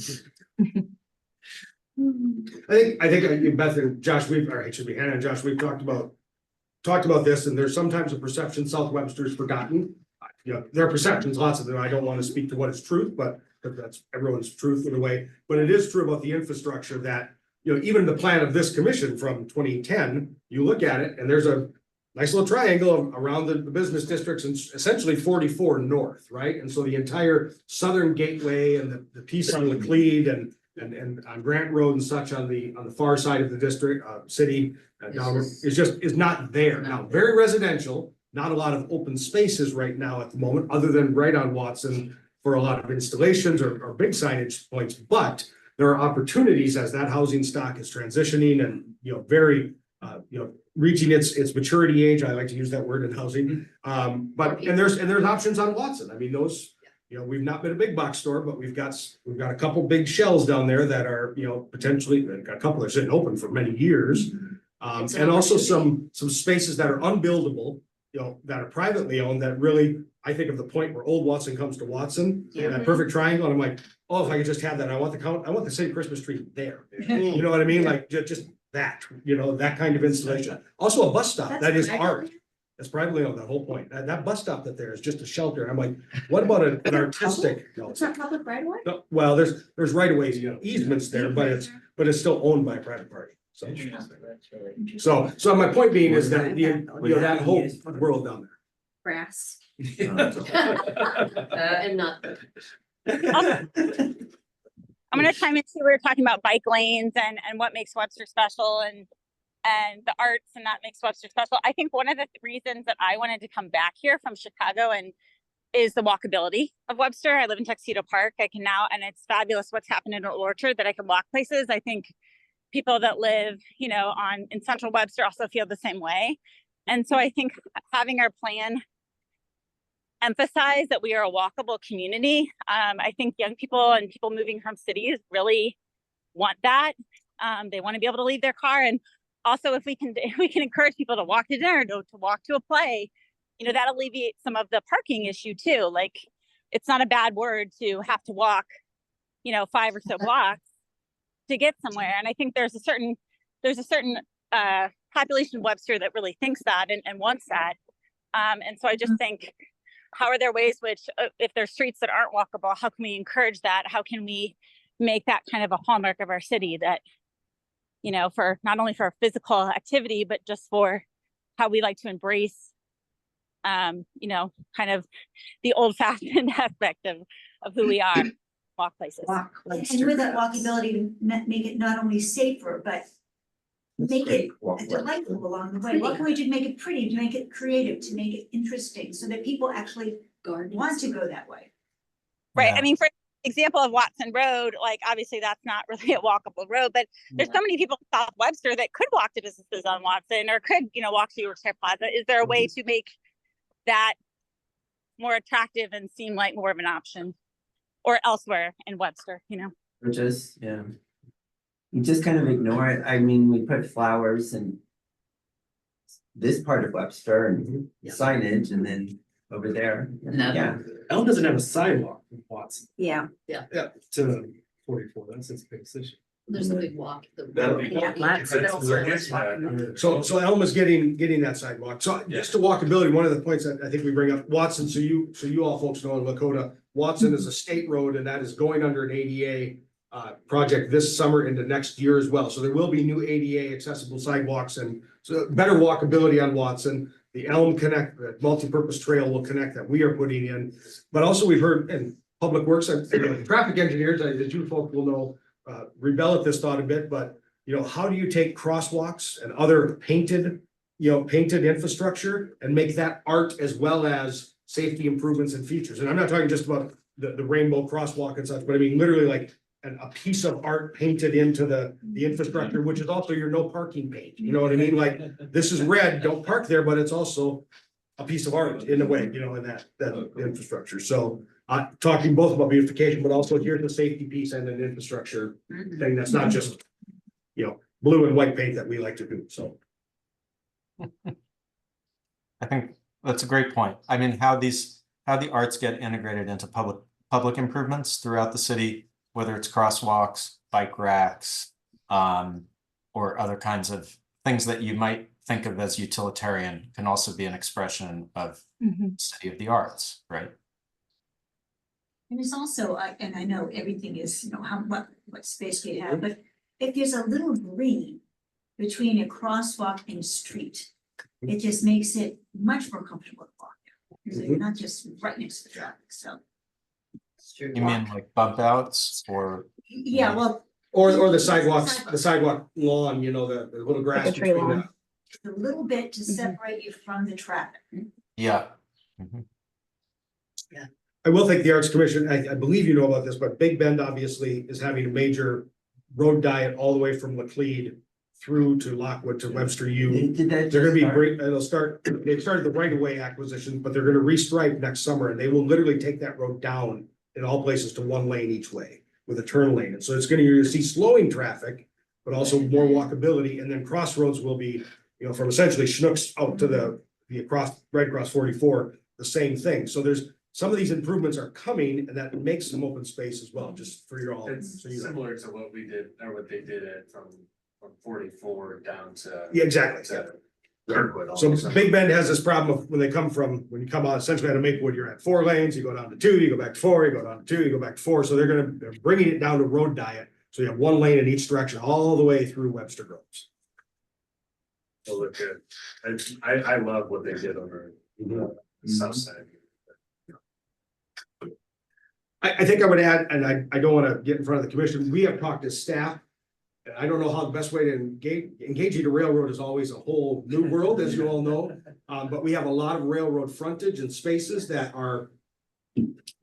Speaker 5: I think Beth and Josh, Hannah and Josh, we've talked about this, and there's sometimes a perception South Webster's forgotten. There are perceptions, lots of them. I don't want to speak to what is truth, but that's everyone's truth in a way. But it is true about the infrastructure that, even the plan of this commission from 2010, you look at it and there's a nice little triangle around the business districts and essentially 44 north, right? And so the entire southern gateway and the piece on Laclede and on Grant Road and such on the far side of the district, city, down, is not there. Now, very residential, not a lot of open spaces right now at the moment, other than right on Watson for a lot of installations or big signage points. But there are opportunities as that housing stock is transitioning and, very, reaching its maturity age. I like to use that word in housing. But there's options on Watson. I mean, those, we've not been a big box store, but we've got a couple big shells down there that are, potentially, a couple are sitting open for many years.
Speaker 8: It's an
Speaker 5: And also
Speaker 8: opportunity.
Speaker 5: some spaces that are unbuildable, that are privately owned that really, I think of the point where Old Watson comes to Watson, that perfect triangle, and I'm like, oh, if I could just have that, I want the city Christmas tree there. You know what I mean? Like, just that, that kind of installation. Also a bus stop, that is art. That's privately owned, that whole point. That bus stop that there is just a shelter. And I'm like, what about an artistic? No,
Speaker 6: It's not public right away?
Speaker 5: no, well, there's right of ways, easements there, but it's still owned by a private party. So my point being is that that whole world down there.
Speaker 1: Grass.
Speaker 8: And not.
Speaker 12: I'm gonna chime in too. We were talking about bike lanes and what makes Webster special and the arts and that makes Webster special. I think one of the reasons that I wanted to come back here from Chicago is the walkability of Webster. I live in Tuxedo Park. I can now, and it's fabulous what's happened in Old Orchard that I can walk places. I think people that live, in Central Webster also feel the same way. And so I think having our plan emphasize that we are a walkable community. I think young people and people moving from cities really want that. They want to be able to leave their car. And also if we can encourage people to walk to dinner, to walk to a play, that alleviates some of the parking issue too. Like it's not a bad word to have to walk, 5 or so blocks to get somewhere. And I think there's a certain population of Webster that really thinks that and wants that. And so I just think, how are there ways which, if there's streets that aren't walkable, how can we encourage that? How can we make that kind of a hallmark of our city that, for not only for physical activity, but just for how we like to embrace, kind of the old fashioned aspect of who we are, walk places.
Speaker 6: And with that walkability, make it not only safer, but make it delightful along the way. What can we do to make it pretty, to make it creative, to make it interesting, so that people actually want to go that way?
Speaker 12: Right.
Speaker 9: Yeah.
Speaker 12: I mean, for example of Watson Road, like obviously that's not really a walkable road, but there's so many people in South Webster that could walk to businesses on Watson or could, walk to Yorkshire Plaza. Is there a way to make that more attractive and seem like more of an option or elsewhere in Webster,
Speaker 10: Or just, you just kind of ignore it. I mean, we put flowers in this part of Webster and signage and then over there. Yeah.
Speaker 5: Elm doesn't have a sidewalk in Watson.
Speaker 1: Yeah.
Speaker 5: Yeah, to 44, that's its biggest issue.
Speaker 8: There's a big walk.
Speaker 5: That'll be-
Speaker 11: Yeah.
Speaker 5: So Elm is getting that sidewalk. So just to walkability, one of the points that I think we bring up, Watson, so you all folks know in Lakota, Watson is a state road and that is going under an ADA project this summer into next year as well. So there will be new ADA accessible sidewalks and so better walkability on Watson. The Elm Connect, the multipurpose trail will connect that we are putting in. But also we've heard in Public Works, traffic engineers, as you folks will know, rebel at this thought a bit, but how do you take crosswalks and other painted painted infrastructure and make that art as well as safety improvements and features. And I'm not talking just about the rainbow crosswalk and such, but I mean, literally like a piece of art painted into the infrastructure, which is also your no parking paint. You know what I mean? Like, this is red, don't park there, but it's also a piece of art in a way, in that infrastructure. So talking both about beautification, but also here's the safety piece and an infrastructure thing that's not just, blue and white paint that we like to do, so.
Speaker 9: I think that's a great point. I mean, how the arts get integrated into public improvements throughout the city, whether it's crosswalks, bike racks, or other kinds of things that you might think of as utilitarian, can also be an expression of study of the arts, right?
Speaker 6: And it's also, and I know everything is, what space do you have, but if there's a little green between a crosswalk and a street, it just makes it much more comfortable to walk there. So you're not just right next to the traffic, so.
Speaker 9: You mean like bump outs or?
Speaker 6: Yeah, well.
Speaker 5: Or the sidewalks, the sidewalk lawn, the little grass.
Speaker 4: Like a tree
Speaker 5: between
Speaker 4: lawn.
Speaker 5: the-
Speaker 6: A little bit to separate you from the traffic.
Speaker 9: Yeah. Mhm.
Speaker 5: I will thank the Arts Commission. I believe you know about this, but Big Bend obviously is having a major road diet all the way from Laclede through to Lockwood to Webster U.
Speaker 10: Did that
Speaker 5: They're gonna be
Speaker 10: just start?
Speaker 5: great, they've started the right of way acquisition, but they're gonna restripe next summer and they will literally take that road down in all places to one lane each way with a turn lane. And so it's gonna, you're gonna see slowing traffic, but also more walkability. And then crossroads will be, from essentially Schnucks out to the right across 44, the same thing. So there's, some of these improvements are coming and that makes some open space as well, just for your all.
Speaker 11: It's
Speaker 5: so you know.
Speaker 11: similar to what we did, or what they did it from 44 down to.
Speaker 5: Yeah, exactly.
Speaker 11: to Kirkwood.
Speaker 5: So
Speaker 11: almost.
Speaker 5: Big Bend has this problem of when you come out essentially out of Maplewood, you're at 4 lanes, you go down to 2, you go back to 4, you go down to 2, you go back to 4. So they're bringing it down to road diet. So you have 1 lane in each direction all the way through Webster Groves.
Speaker 11: It'll look good. I love what they did over the south side.
Speaker 5: I think I would add, and I don't want to get in front of the commission, we have talked to staff. And I don't know how the best way to engaging the railroad is always a whole new world, as you all know. But we have a lot of railroad frontage and spaces that are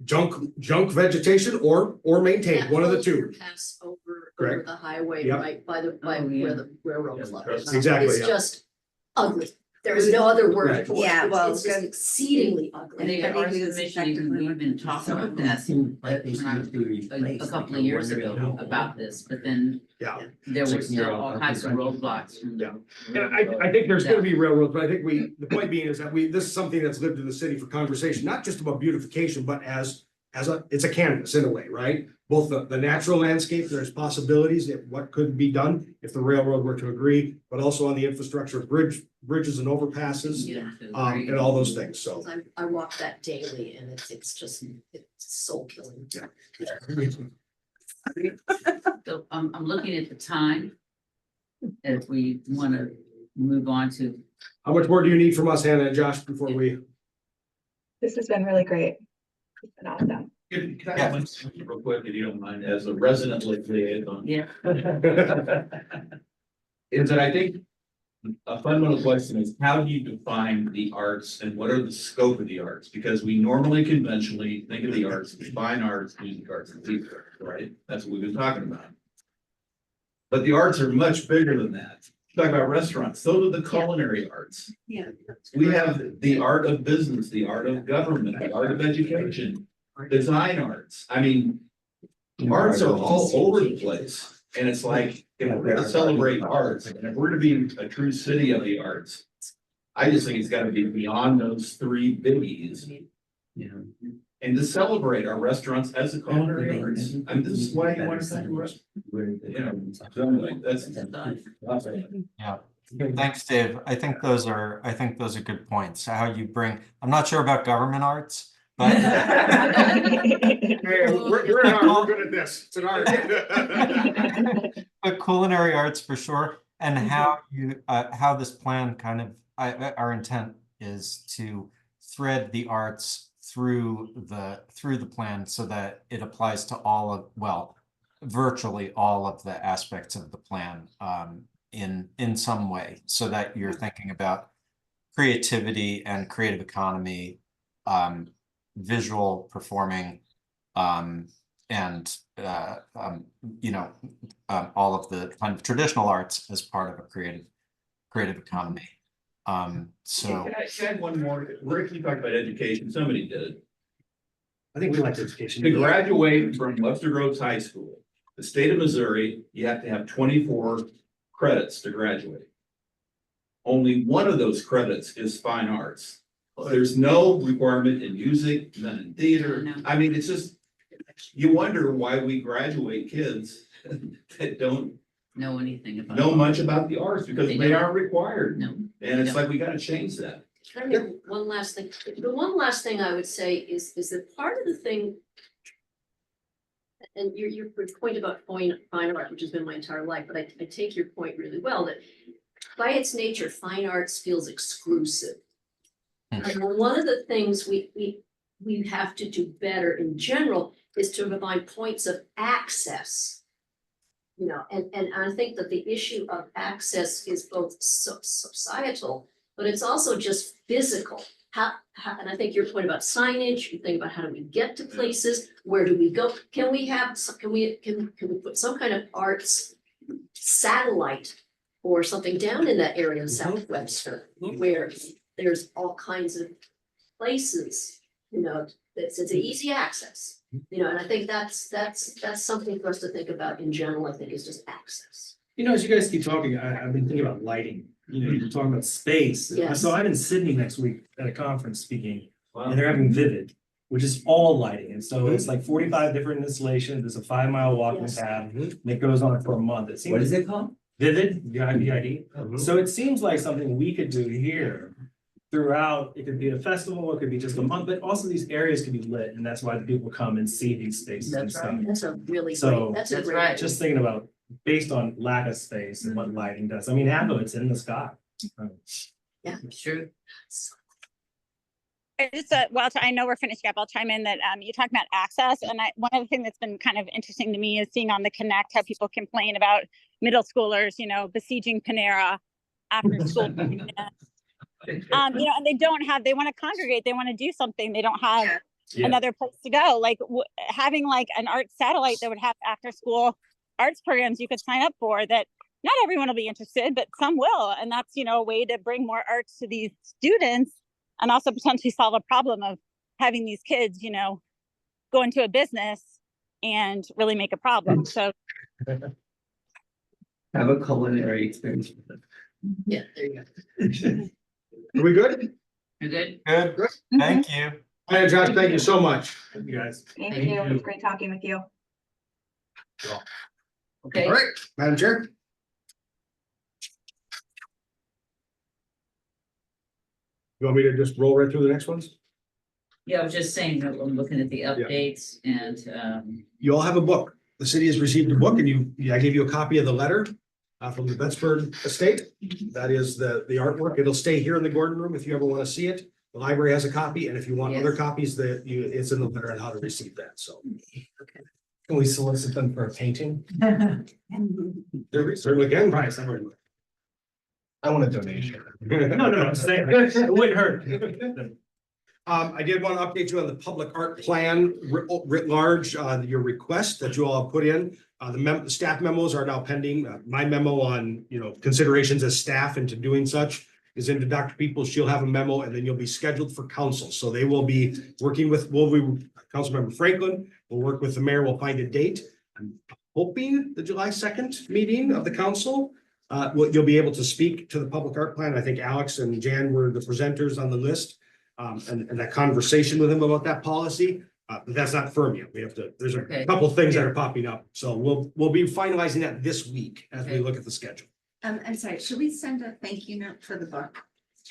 Speaker 5: junk vegetation or maintained, one of the two.
Speaker 8: Pass over
Speaker 5: Correct.
Speaker 8: the highway,
Speaker 5: Yep.
Speaker 8: right by
Speaker 2: Oh, yeah.
Speaker 8: where the railroad is located.
Speaker 5: Exactly,
Speaker 8: It's
Speaker 5: yeah.
Speaker 8: just ugly. There is no other word
Speaker 5: Right.
Speaker 8: for it.
Speaker 1: Yeah, well,
Speaker 8: It's just
Speaker 1: good.
Speaker 8: exceedingly
Speaker 2: And
Speaker 8: ugly.
Speaker 2: the
Speaker 1: I think
Speaker 2: Arts
Speaker 1: it was
Speaker 2: Commission,
Speaker 1: effectively
Speaker 2: we've been talking about that
Speaker 10: Seemed like they
Speaker 2: when I-
Speaker 10: should be replaced.
Speaker 2: a couple
Speaker 10: like
Speaker 2: of years
Speaker 10: wonder
Speaker 2: ago
Speaker 10: how-
Speaker 2: about this, but then
Speaker 5: Yeah.
Speaker 2: there were still
Speaker 10: 16-year-old
Speaker 2: all kinds of roadblocks from the.
Speaker 5: And I think there's gonna be railroads, but I think the point being is that this is something that's lived in the city for conversation, not just about beautification, but it's a canvas in a way, right? Both the natural landscape, there's possibilities of what could be done if the railroad were to agree, but also on the infrastructure, bridges and overpasses, and all those things, so.
Speaker 8: I walk that daily and it's soul killing.
Speaker 2: So I'm looking at the time. If we want to move on to,
Speaker 5: How much more do you need from us, Hannah and Josh, before we?
Speaker 4: This has been really great. It's been awesome.
Speaker 7: Can I have one question real quick, if you don't mind, as a resident liaison?
Speaker 2: yeah,
Speaker 7: Is that I think a fundamental question is how do you define the arts and what are the scope of the arts? Because we normally conventionally think of the arts, fine arts, music arts, and theater arts, right? That's what we've been talking about. But the arts are much bigger than that. Talk about restaurants, those are the culinary arts.
Speaker 8: Yeah.
Speaker 7: We have the art of business, the art of government, the art of education, design arts. I mean, arts are all over the place. And it's like, if we're gonna celebrate arts, and if we're to be a true city of the arts, I just think it's gotta be beyond those 3 biggies. And to celebrate our restaurants as a culinary arts. I mean, this is why you want to come to restaurants. So anyway, that's.
Speaker 9: Yeah. Thanks, Dave. I think those are good points. How you bring, I'm not sure about government arts, but
Speaker 5: We're good at this, it's an art.
Speaker 9: but culinary arts for sure. And how how this plan kind of, our intent is to thread the arts through the plan so that it applies to virtually all of the aspects of the plan in some way, so that you're thinking about creativity and creative economy, visual performing, and you know, all of the kind of traditional arts as part of a creative economy. So
Speaker 7: Can I add one more? Rick, you talked about education, somebody did.
Speaker 5: I think we like education.
Speaker 7: To graduate from Webster Groves High School, the state of Missouri, you have to have 24 credits to graduate. Only one of those credits is fine arts. There's no requirement in music, none in theater.
Speaker 2: No.
Speaker 7: I mean, it's just, you wonder why we graduate kids that don't
Speaker 2: Know anything about.
Speaker 7: know much about the arts, because
Speaker 2: They
Speaker 7: they
Speaker 2: don't.
Speaker 7: aren't required.
Speaker 2: No.
Speaker 7: And it's
Speaker 2: No.
Speaker 7: like, we gotta change that.
Speaker 8: Can I make one last thing? The one last thing I would say is that part of the thing. And your point about fine art, which has been my entire life, but I take your point really well, that by its nature, fine arts feels exclusive. And one of the things we have to do better in general is to provide points of access. You know, and I think that the issue of access is both societal, but it's also just physical. How, and I think your point about signage, you think about how do we get to places, where do we go? Can we put some kind of arts satellite or something down in that area of South Webster, where there's all kinds of places, you know, it's easy access. You know, and I think that's something for us to think about in general, I think, is just access.
Speaker 13: You know, as you guys keep talking, I've been thinking about lighting, you know, you're talking about space.
Speaker 8: Yes.
Speaker 13: So I'm in Sydney next week at a conference speaking, and they're having Vivid, which is all lighting. And so it's like 45 different installations. There's a 5-mile walking
Speaker 8: Yes.
Speaker 13: path, and it goes on for a month. It seems.
Speaker 10: What is it called?
Speaker 13: Vivid, VIVID. So it seems like something we could do here throughout. It could be a festival, it could be just a month, but also these areas could be lit, and that's why the people come and see these spaces and
Speaker 2: That's
Speaker 13: stuff.
Speaker 2: right.
Speaker 8: That's a really
Speaker 13: So,
Speaker 8: great, that's a
Speaker 2: that's
Speaker 8: great.
Speaker 2: right.
Speaker 13: Just thinking about, based on lack of space and what lighting does. I mean, half of it's in the sky.
Speaker 2: True.
Speaker 12: I just, Walter, I know we're finishing up. I'll chime in that you talked about access, and one of the things that's been kind of interesting to me is seeing on the Connect how people complain about middle schoolers, you know, besieging Panera after school. You know, and they want to congregate, they want to do something, they don't have
Speaker 13: Yeah.
Speaker 12: another place to go. Like having like an art satellite that would have after school arts programs you could sign up for, that not everyone will be interested, but some will. And that's, you know, a way to bring more arts to these students and also potentially solve a problem of having these kids, you know, go into a business and really make a problem. So
Speaker 10: Have a culinary experience with it.
Speaker 8: Yeah, there you go.
Speaker 5: Are we good?
Speaker 2: You're good?
Speaker 9: good, thank you.
Speaker 5: Hi, Josh, thank you so much.
Speaker 13: You guys.
Speaker 4: Thank
Speaker 2: Thank
Speaker 4: you. It
Speaker 2: you.
Speaker 4: was great talking with you.
Speaker 2: Okay.
Speaker 5: All right, Madam Chair. You want me to just roll right through the next ones?
Speaker 2: Yeah, I was just saying that I'm looking at the updates and,
Speaker 5: You all have a book. The city has received a book and I gave you a copy of the letter from the Bettsburg estate. That is the artwork. It'll stay here in the Gordon Room if you ever want to see it. The library has a copy, and if you want other
Speaker 2: Yes.
Speaker 5: copies, it's in the letter on how to receive that, so.
Speaker 3: Can we solicit them for a painting?
Speaker 5: There certainly can.
Speaker 13: Price, I've already-
Speaker 3: I want a donation.
Speaker 13: No, I'm saying, it wouldn't hurt.
Speaker 5: I did want to update you on the public art plan writ large, your request that you all have put in. The staff memos are now pending. My memo on, considerations as staff into doing such is into Dr. Peoples. She'll have a memo, and then you'll be scheduled for council. So they will be working with, Councilmember Franklin will work with the mayor. We'll find a date. I'm hoping the July 2nd meeting of the council. You'll be able to speak to the public art plan. I think Alex and Jan were the presenters on the list. And that conversation with him about that policy, but that's not firm yet. There's a
Speaker 2: Okay.
Speaker 5: couple things that are popping up. So we'll be finalizing that this week as we
Speaker 2: Okay.
Speaker 5: look at the schedule.
Speaker 1: I'm sorry, should we send a thank you note for the book?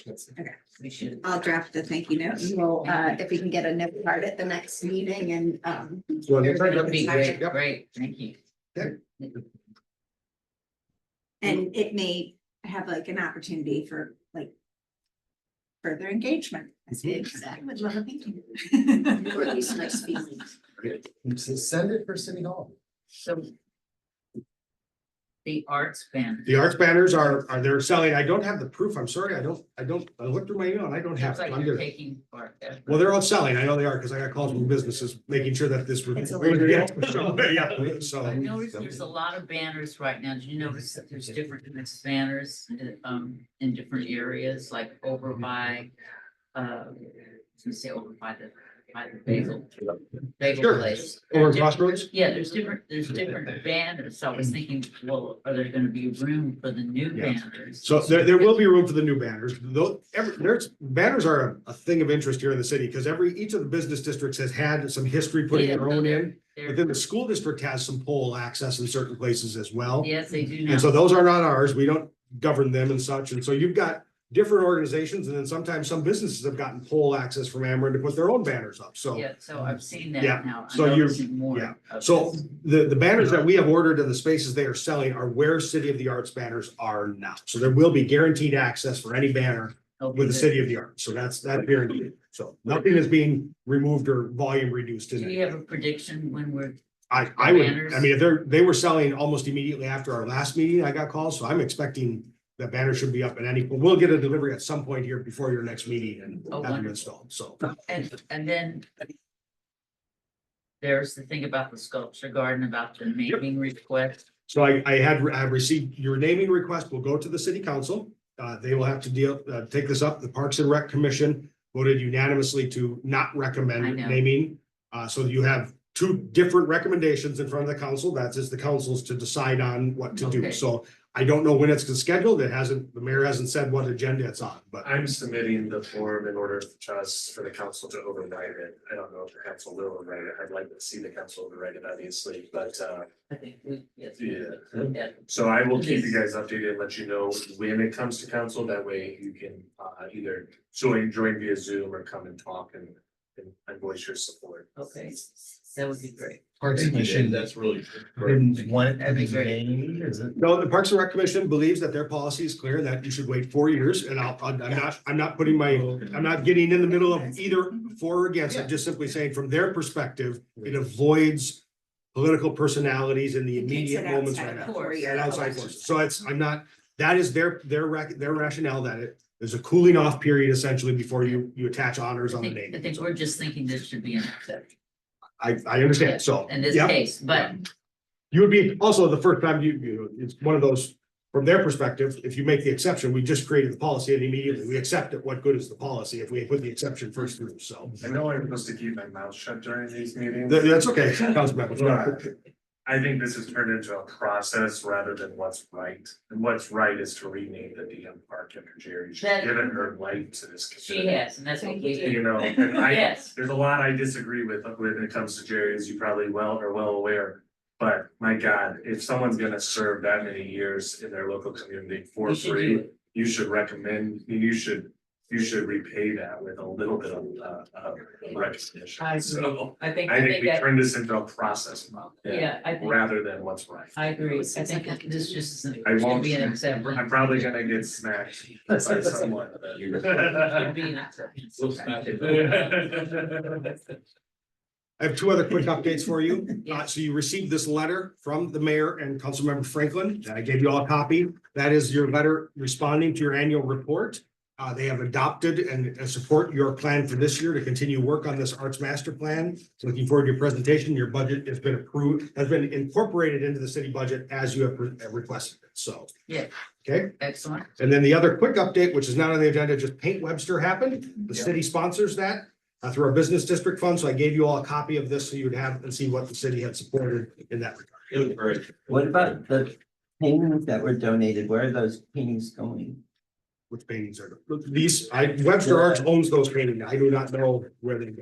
Speaker 1: Okay,
Speaker 2: we should.
Speaker 1: I'll draft the thank you note. And we'll, if we can get a note card at the next meeting and,
Speaker 5: So on the-
Speaker 2: That'd be great,
Speaker 5: Yep.
Speaker 2: great, thank you.
Speaker 1: and it may have like an opportunity for like further engagement.
Speaker 8: Exactly.
Speaker 1: Would love a painting.
Speaker 8: Or at least nice feelings.
Speaker 3: Send it for City Hall.
Speaker 2: So The arts band.
Speaker 5: The arts banners are they're selling. I don't have the proof. I'm sorry. I looked through my email and I don't have
Speaker 2: Looks
Speaker 5: it.
Speaker 2: like
Speaker 5: I'm
Speaker 2: you're
Speaker 5: good.
Speaker 2: taking part there.
Speaker 5: Well, they're all selling. I know they are because I got calls from businesses making sure that this was.
Speaker 6: It's a
Speaker 5: Yeah, so,
Speaker 2: I noticed there's a lot of banners right now. Did you notice that there's different kinds of banners, in different areas, like over by, I was gonna say over by the bagel
Speaker 5: Sure.
Speaker 2: place.
Speaker 5: Over at Crossroads?
Speaker 2: Yeah, there's different banners. So I was thinking, well, are there gonna be room for the new
Speaker 5: Yeah.
Speaker 2: banners?
Speaker 5: So there will be room for the new banners. Though, banners are a thing of interest here in the city because each of the business districts has had some history putting
Speaker 2: Yeah,
Speaker 5: their
Speaker 2: so
Speaker 5: own
Speaker 2: they're-
Speaker 5: in. But then the school district has some pole access in certain places as well.
Speaker 2: Yes, they do now.
Speaker 5: And so those are not ours. We don't govern them and such. And so you've got different organizations and then sometimes some businesses have gotten pole access from Ameren to put their own banners up. So,
Speaker 2: Yeah, so I've seen that
Speaker 5: Yeah,
Speaker 2: now. I'm
Speaker 5: so you're-
Speaker 2: noticing more
Speaker 5: yeah.
Speaker 2: of
Speaker 5: So
Speaker 2: this.
Speaker 5: the banners that we have ordered and the spaces they are selling are where City of the Arts banners are now. So there will be guaranteed access for any banner
Speaker 2: Okay,
Speaker 5: with the
Speaker 2: good.
Speaker 5: City of the Arts. So that's guaranteed. So nothing is being removed or volume reduced in
Speaker 2: Do
Speaker 5: it.
Speaker 2: you have a prediction when we're,
Speaker 5: I would,
Speaker 2: banners?
Speaker 5: I mean, if they were selling almost immediately after our last meeting, I got calls, so I'm expecting that banner should be up at any, we'll get a delivery at some point here before your next meeting and
Speaker 2: Oh,
Speaker 5: have them
Speaker 2: wonderful.
Speaker 5: installed, so.
Speaker 2: and then there's the thing about the sculpture garden, about the naming request.
Speaker 5: So I have received your naming request, will go to the city council. They will have to take this up. The Parks and Rec Commission voted unanimously to not
Speaker 2: I
Speaker 5: recommend
Speaker 2: know.
Speaker 5: naming. So you have two different recommendations in front of the council. That's just the council's to decide on what to do.
Speaker 2: Okay.
Speaker 5: So I don't know when it's scheduled. The mayor hasn't said what agenda it's on, but
Speaker 11: I'm submitting the form in order just for the council to override it. I don't know if the council will override it. I'd like to see the council override it, obviously, but
Speaker 2: I think we, yes.
Speaker 11: Yeah.
Speaker 2: Yeah.
Speaker 11: so I will keep you guys updated and let you know when it comes to council. That way you can either join via Zoom or come and talk and voice your support.
Speaker 2: Okay, that would be great.
Speaker 3: Parks Commission,
Speaker 7: That's really.
Speaker 3: didn't want it to
Speaker 2: That'd be
Speaker 3: be
Speaker 2: great.
Speaker 3: named, is it?
Speaker 5: no, the Parks and Rec Commission believes that their policy is clear, that you should wait 4 years. And I'm not putting I'm not getting in the middle of either for or against. I'm just simply saying from their perspective, it avoids political personalities in the
Speaker 1: It keeps
Speaker 5: immediate
Speaker 1: it
Speaker 5: moments
Speaker 1: outside
Speaker 5: right
Speaker 1: of
Speaker 5: now.
Speaker 1: 4 year
Speaker 5: And outside
Speaker 1: elections.
Speaker 5: forces. So that is their rationale that there's a cooling off period essentially before you attach honors
Speaker 2: I
Speaker 5: on the
Speaker 2: think, I
Speaker 5: name.
Speaker 2: think we're just thinking this should be an exception
Speaker 5: I understand, so.
Speaker 2: in this
Speaker 5: yeah.
Speaker 2: case, but
Speaker 5: You would be also the first time it's one of those, from their perspective, if you make the exception, we just created the policy and immediately we accept it. What good is the policy if we put the exception first through? So
Speaker 11: I know I'm supposed to keep my mouth shut during these meetings.
Speaker 5: that's okay. Councilmember.
Speaker 11: But I think this has turned into a process rather than what's right. And what's right is to rename the DM Park after Jerry. She's
Speaker 2: That-
Speaker 11: given her life to this.
Speaker 2: she
Speaker 11: community.
Speaker 2: has, and that's what we
Speaker 11: You
Speaker 2: do.
Speaker 11: know, and
Speaker 2: Yes.
Speaker 11: there's a lot I disagree with when it comes to Jerry, as you probably are well aware. But my God, if someone's gonna serve that many years in their local community for
Speaker 2: We should do
Speaker 11: free,
Speaker 2: it.
Speaker 11: you should you should repay that with a little bit of recognition.
Speaker 2: I agree.
Speaker 11: So
Speaker 2: I think
Speaker 11: I think we
Speaker 2: that,
Speaker 11: turn this into a process
Speaker 2: yeah, I think,
Speaker 11: rather than what's right.
Speaker 2: I agree. I think this just
Speaker 11: I
Speaker 2: should
Speaker 11: won't,
Speaker 2: be an exception.
Speaker 11: I'm probably gonna get smacked by someone.
Speaker 2: Should be an exception.
Speaker 5: I have two other quick updates for you.
Speaker 2: Yeah.
Speaker 5: So you received this letter from the mayor and Councilmember Franklin. And I gave you all a copy. That is your letter responding to your annual report. They have adopted and support your plan for this year to continue work on this arts master plan. So looking forward to your presentation. Your budget has been approved, has been incorporated into the city budget as you have requested it. So.
Speaker 2: Yeah.
Speaker 5: Okay.
Speaker 2: Excellent.
Speaker 5: And then the other quick update, which is not on the agenda, just Paint Webster happened. The city sponsors that through our business district fund. So I gave you all a copy of this so you would have and see what the city had supported in that regard.
Speaker 7: It was great.
Speaker 10: What about the paintings that were donated? Where are those paintings going?
Speaker 5: Which paintings are these? Webster Arts owns those paintings. I do not know where they go.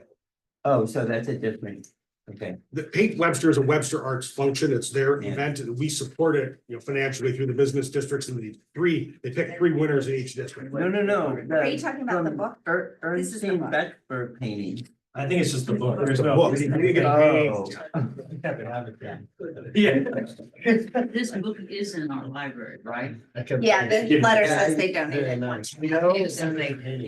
Speaker 10: Oh, so that's a different, okay.
Speaker 5: The Paint Webster is a Webster Arts function. It's their
Speaker 10: Yeah.
Speaker 5: event and we support it, financially through the business districts and they pick 3 winners in each district.
Speaker 10: No.
Speaker 1: Are you talking about the
Speaker 10: from
Speaker 1: book? This is the
Speaker 10: Ernestine
Speaker 1: book.
Speaker 10: Beckford painting.
Speaker 13: I think it's just the book. There's
Speaker 5: The
Speaker 13: no.
Speaker 5: book.
Speaker 13: we didn't
Speaker 5: You
Speaker 13: get
Speaker 5: get
Speaker 13: a
Speaker 5: a
Speaker 13: painting. Yeah.
Speaker 2: But this book is in our library, right?
Speaker 1: Yeah, the letter
Speaker 10: Yeah,
Speaker 1: says they donated.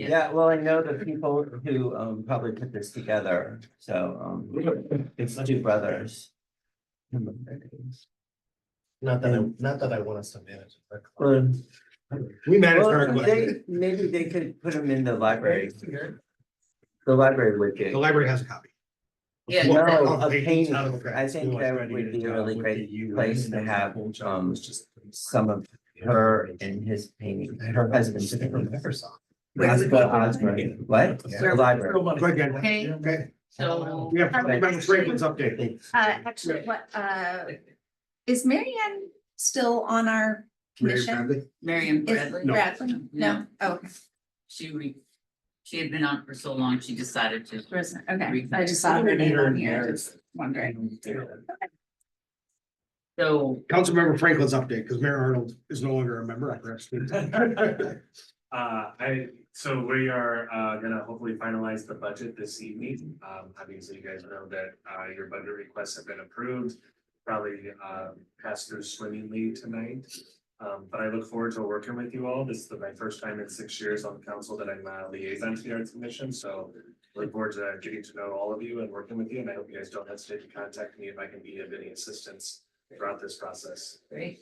Speaker 10: Yeah, well, I know the people who probably put this together, so it's two brothers.
Speaker 3: Not that I want us to manage it.
Speaker 10: Or-
Speaker 5: We manage
Speaker 10: Well,
Speaker 5: our collection.
Speaker 10: maybe they could put them in the library. The library would
Speaker 5: The
Speaker 10: get.
Speaker 5: library has a copy.
Speaker 2: Yeah.
Speaker 10: No,
Speaker 5: Oh,
Speaker 10: a
Speaker 5: paintings.
Speaker 10: painting.
Speaker 5: Okay.
Speaker 10: I think that would be a really great place to have, some of
Speaker 3: her
Speaker 10: her and his painting, her husband's painting.
Speaker 1: Where would
Speaker 10: Oscar
Speaker 1: we-
Speaker 10: Osborne. What? The library.
Speaker 5: Go ahead, Jen.
Speaker 2: Okay,
Speaker 5: Okay,
Speaker 2: so
Speaker 5: we have Councilmember Franklin's update.
Speaker 1: Actually, what, is Mary Ann still on our
Speaker 5: Mary
Speaker 1: commission?
Speaker 5: Bradley?
Speaker 2: Miriam
Speaker 1: Is
Speaker 2: Bradley.
Speaker 1: Bradley? No, oh,
Speaker 2: She had been on for so long, she decided to.
Speaker 1: okay, I just saw her name on here, just wondering.
Speaker 2: So
Speaker 5: Councilmember Franklin's update, because Mayor Arnold is no longer a member. I perhaps.
Speaker 11: So we are gonna hopefully finalize the budget this evening. Obviously, you guys know that your budget requests have been approved. Probably passed through swimmingly tonight. But I look forward to working with you all. This is my first time in 6 years on council that I'm a liaison to the Arts Commission, so look forward to getting to know all of you and working with you, and I hope you guys don't hesitate to contact me if I can be of any assistance throughout this process.
Speaker 2: great.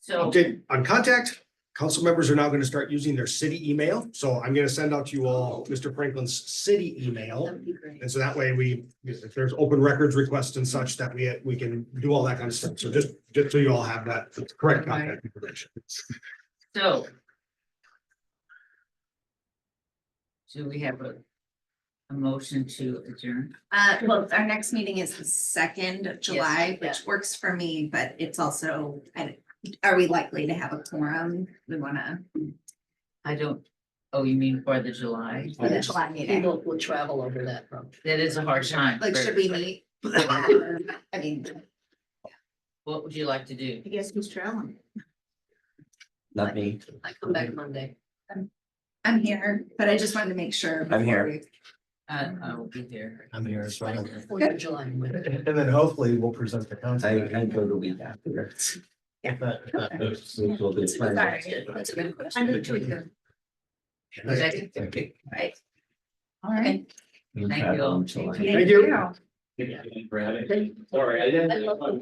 Speaker 2: So
Speaker 5: Update on contact. Council members are now going to start using their city email. So I'm going to send out to you all Mr. Franklin's city email.
Speaker 1: That'd be great.
Speaker 5: And so that way if there's open records requests and such, that we can do all that kind of stuff. So just so you all have that correct contact information.
Speaker 2: So. Do we have a motion to adjourn?
Speaker 1: Well, our next meeting is the 2nd of July,
Speaker 2: yeah.
Speaker 1: which works for me, but it's also, are we likely to have a quorum? We wanna,
Speaker 2: I don't, oh, you mean for the July?
Speaker 1: for the July meeting,
Speaker 8: People will travel over that from.
Speaker 2: That is a hard time.
Speaker 1: like,
Speaker 2: for
Speaker 1: should we
Speaker 2: everybody.
Speaker 1: meet? I mean,
Speaker 2: What would you like to do?
Speaker 1: I guess who's traveling?
Speaker 10: Not me.
Speaker 8: I come back Monday.
Speaker 1: I'm here, but I just wanted to make sure.
Speaker 10: I'm here.
Speaker 1: before
Speaker 2: I will be there.
Speaker 3: I'm here as well.
Speaker 8: 4th of July.
Speaker 3: And then hopefully we'll present the council.
Speaker 10: I go the week after.
Speaker 3: If that moves.
Speaker 10: Which will be
Speaker 1: we-
Speaker 10: fun.
Speaker 1: Sorry.
Speaker 8: That's a good question.
Speaker 1: I'm the Right. All right.
Speaker 2: Thank you all.
Speaker 10: July.
Speaker 5: Thank you.
Speaker 7: Sorry, I didn't.
Speaker 8: I love the